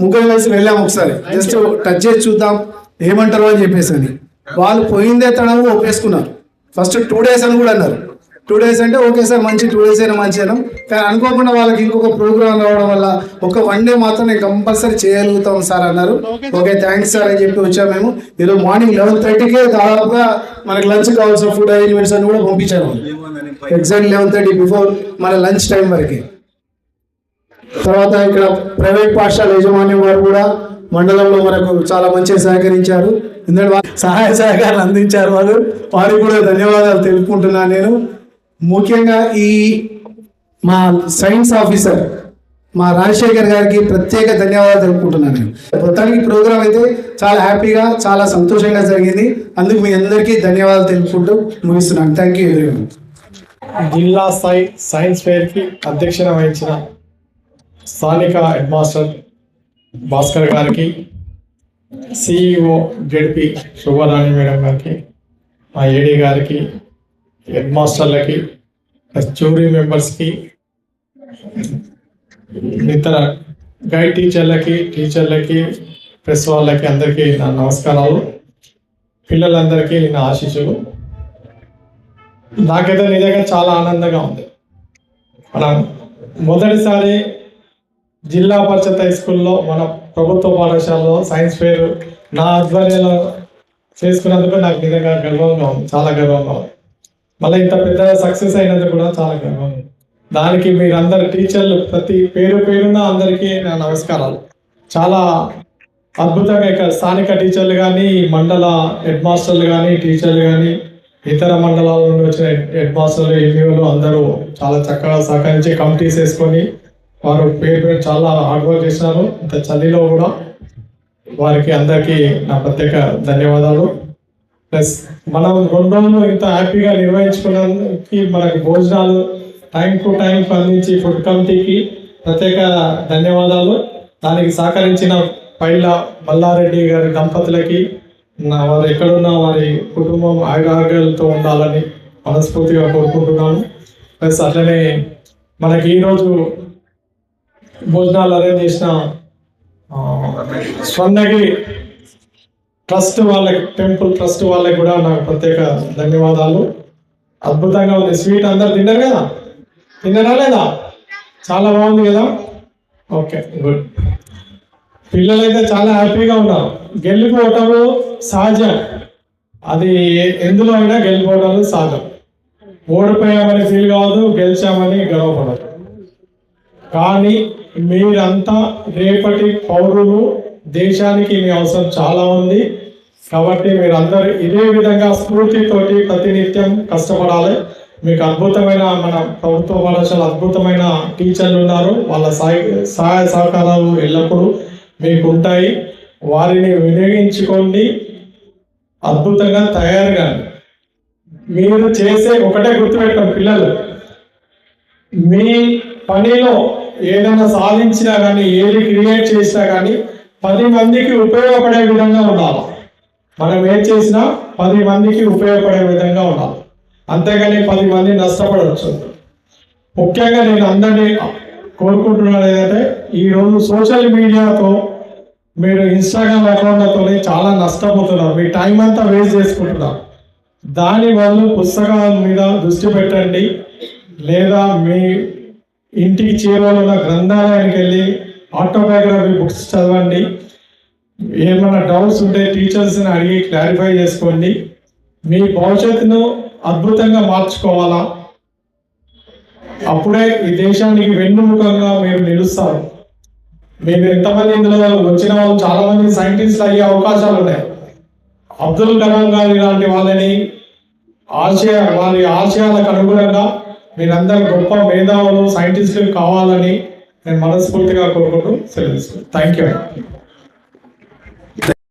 ముగ్గురు కలిసి వెళ్ళాము. ఒకసారి జస్ట్ టచ్ చేసి చూద్దాం ఏమంటారు అని చెప్పేసి అని వాళ్ళు పోయిందే తడవు ఒప్పేసుకున్నారు. ఫస్ట్ 2 days అని కూడా అన్నారు. 2 days అంటే ఓకే సార్ మంచి 2 days అయినా మంచి అయినా, కానీ అనుకోకుండా వాళ్ళకి ఇంకొక ప్రోగ్రామ్ రావడం వల్ల ఒక 1 day మాత్రం నేను కంపల్సరీ చేయగలుగుతాం సార్ అన్నారు. ఓకే థ్యాంక్స్ సార్ అని చెప్పి వచ్చాము మేము. ఈరోజు మార్నింగ్ 11:30కే దాదాపుగా మనకి లంచ్ కావాల్సిన ఫుడ్ అరేంజ్మెంట్స్ అని కూడా పంపించారు. ఎగ్జాక్ట్ 11:30 బిఫోర్ మన లంచ్ టైం వరకు. తర్వాత ఇక్కడ ప్రైవేట్ పాఠశాల యాజమాన్యం వారు కూడా మండలంలో మనకు చాలా మంచిగా సహకరించారు. ఎందుకంటే సహాయ సహకారాలు అందించారు వారికి కూడా ధన్యవాదాలు తెలుపుకుంటున్నాను నేను. ముఖ్యంగా ఈ మా సైన్స్ ఆఫీసర్ మా రాజశేఖర్ గారికి ప్రత్యేక ధన్యవాదాలు తెలుపుకుంటున్నాను నేను. మొత్తానికి ప్రోగ్రామ్ అయితే చాలా హ్యాపీగా చాలా సంతోషంగా జరిగింది. అందుకు మీ అందరికీ ధన్యవాదాలు తెలుపుకుంటూ ముగిస్తున్నాను. Thank you everyone. జిల్లా స్థాయి సైన్స్ ఫేర్కి అధ్యక్షత వహించిన స్థానిక హెడ్ మాస్టర్ భాస్కర్ గారికి, సిఇఓ జెడ్పీ శోభారాణి మేడం గారికి, మా ఏడీ గారికి, హెడ్ మాస్టర్లకి, జ్యూరీ మెంబర్స్కి, ఇతర గైడ్ టీచర్లకి, ప్రెస్ వాళ్ళకి అందరికీ నా నమస్కారాలు. పిల్లలందరికీ నా ఆశీస్సులు. నాకైతే నిజంగా చాలా ఆనందంగా ఉంది. మనం మొదటిసారి జిల్లా పరిషత్ హై స్కూల్లో మన ప్రభుత్వ పాఠశాలలో సైన్స్ ఫేర్ నా ఆధ్వర్యంలో చేసుకున్నందుకు నాకు నిజంగా గర్వంగా ఉంది, చాలా గర్వంగా ఉంది. మళ్ళీ ఇంత పెద్ద సక్సెస్ అయినందుకు కూడా చాలా గర్వం. దానికి మీరందరు టీచర్లు ప్రతి పేరున అందరికీ నా నమస్కారాలు. చాలా అద్భుతంగా ఇక్కడ స్థానిక టీచర్లు కానీ, మండల హెడ్ మాస్టర్లు కానీ, టీచర్లు కానీ, ఇతర మండలాల నుండి వచ్చిన హెడ్ మాస్టర్లు, ఎంఈఓలు అందరూ చాలా చక్కగా సహకరించి కమిటీస్ వేసుకొని వారు పేరు చాలా హార్డ్ వర్క్ చేసినారు. ఇంత చలిలో కూడా వారికి అందరికీ నా ప్రత్యేక ధన్యవాదాలు. ప్లస్ మనం 2 రోజులు ఇంత హ్యాపీగా నిర్వహించుకోవడానికి మనకు భోజనాలు టైం టు టైం అందించి ఫుడ్ కమిటీకి ప్రత్యేక ధన్యవాదాలు. దానికి సహకరించిన పైల మల్లారెడ్డి గారి దంపతులకి వారు ఎక్కడున్నా వారి కుటుంబం ఆరోగ్యాలతో ఉండాలని మనస్ఫూర్తిగా కోరుకుంటున్నాను. ప్లస్ అట్లనే మనకి ఈరోజు భోజనాలు అరేంజ్ చేసిన స్వర్ణగిరి ట్రస్ట్ వాళ్ళకి, టెంపుల్ ట్రస్ట్ వాళ్ళకి కూడా నాకు ప్రత్యేక ధన్యవాదాలు. అద్భుతంగా ఉంది. స్వీట్ అందరు తిన్నారు కదా? తిన్నారా లేదా? చాలా బాగుంది కదా? Okay, good. పిల్లలైతే చాలా హ్యాపీగా ఉన్నారు. గెలుపోవటము సహజం, అది ఎందులో అయినా గెలిపోవడం సహజం. ఓడిపోయామని ఫీల్ కావద్దు, గెలిచామని గర్వపడదు. కానీ మీరంతా రేపటి పౌరులు, దేశానికి మీ అవసరం చాలా ఉంది. కాబట్టి మీరందరూ ఇదే విధంగా స్ఫూర్తితోటి ప్రతినిత్యం కష్టపడాలి. మీకు అద్భుతమైన మన ప్రభుత్వ పాఠశాల అద్భుతమైన టీచర్లు ఉన్నారు. వాళ్ళ సహాయ సహకారాలు ఎల్లప్పుడూ మీకు ఉంటాయి. వారిని వినియోగించుకోండి, అద్భుతంగా తయారుగా. మీరు చేసే ఒకటే గుర్తుపెట్టుకోండి పిల్లలు, మీ పనిలో ఏదైనా సాధించినా కానీ, ఏది క్రియేట్ చేసినా కానీ 10 మందికి ఉపయోగపడే విధంగా ఉండాలి. మనం ఏం చేసినా 10 మందికి ఉపయోగపడే విధంగా ఉండాలి. అంతేగాని 10 మంది నష్టపడవచ్చు. ముఖ్యంగా నేను అందరినీ కోరుకుంటున్నాను ఏంటంటే, ఈరోజు సోషల్ మీడియాతో మీరు ఇన్స్టాగ్రామ్ అకౌంట్లతో చాలా నష్టపోతున్నారు. మీ టైం అంతా వేస్ట్ చేసుకుంటున్నారు. దాని వల్ల పుస్తకాల మీద దృష్టి పెట్టండి, లేదా మీ ఇంటికి చేరువలో గ్రంథాలయానికి వెళ్ళి ఆటోబయోగ్రఫీ బుక్స్ చదవండి. ఏమైనా డౌట్స్ ఉంటే టీచర్స్ని అడిగి క్లారిఫై చేసుకోండి. మీ భవిష్యత్తును అద్భుతంగా మార్చుకోవాలా, అప్పుడే ఈ దేశానికి వెన్నుముఖంగా మీరు నిలుస్తారు. మీరు ఎంతమంది ఇందులో వచ్చిన వాళ్ళు చాలా మంది సైంటిస్టులు అయ్యే అవకాశాలు ఉన్నాయి. అబ్దుల్ కలాం గారి లాంటి వాళ్ళని వారి ఆశయాలకు అనుగుణంగా మీరందరూ గొప్ప మేధావులు, సైంటిస్టులు కావాలని నేను మనస్ఫూర్తిగా కోరుకుంటూ సెలవు. Thank you.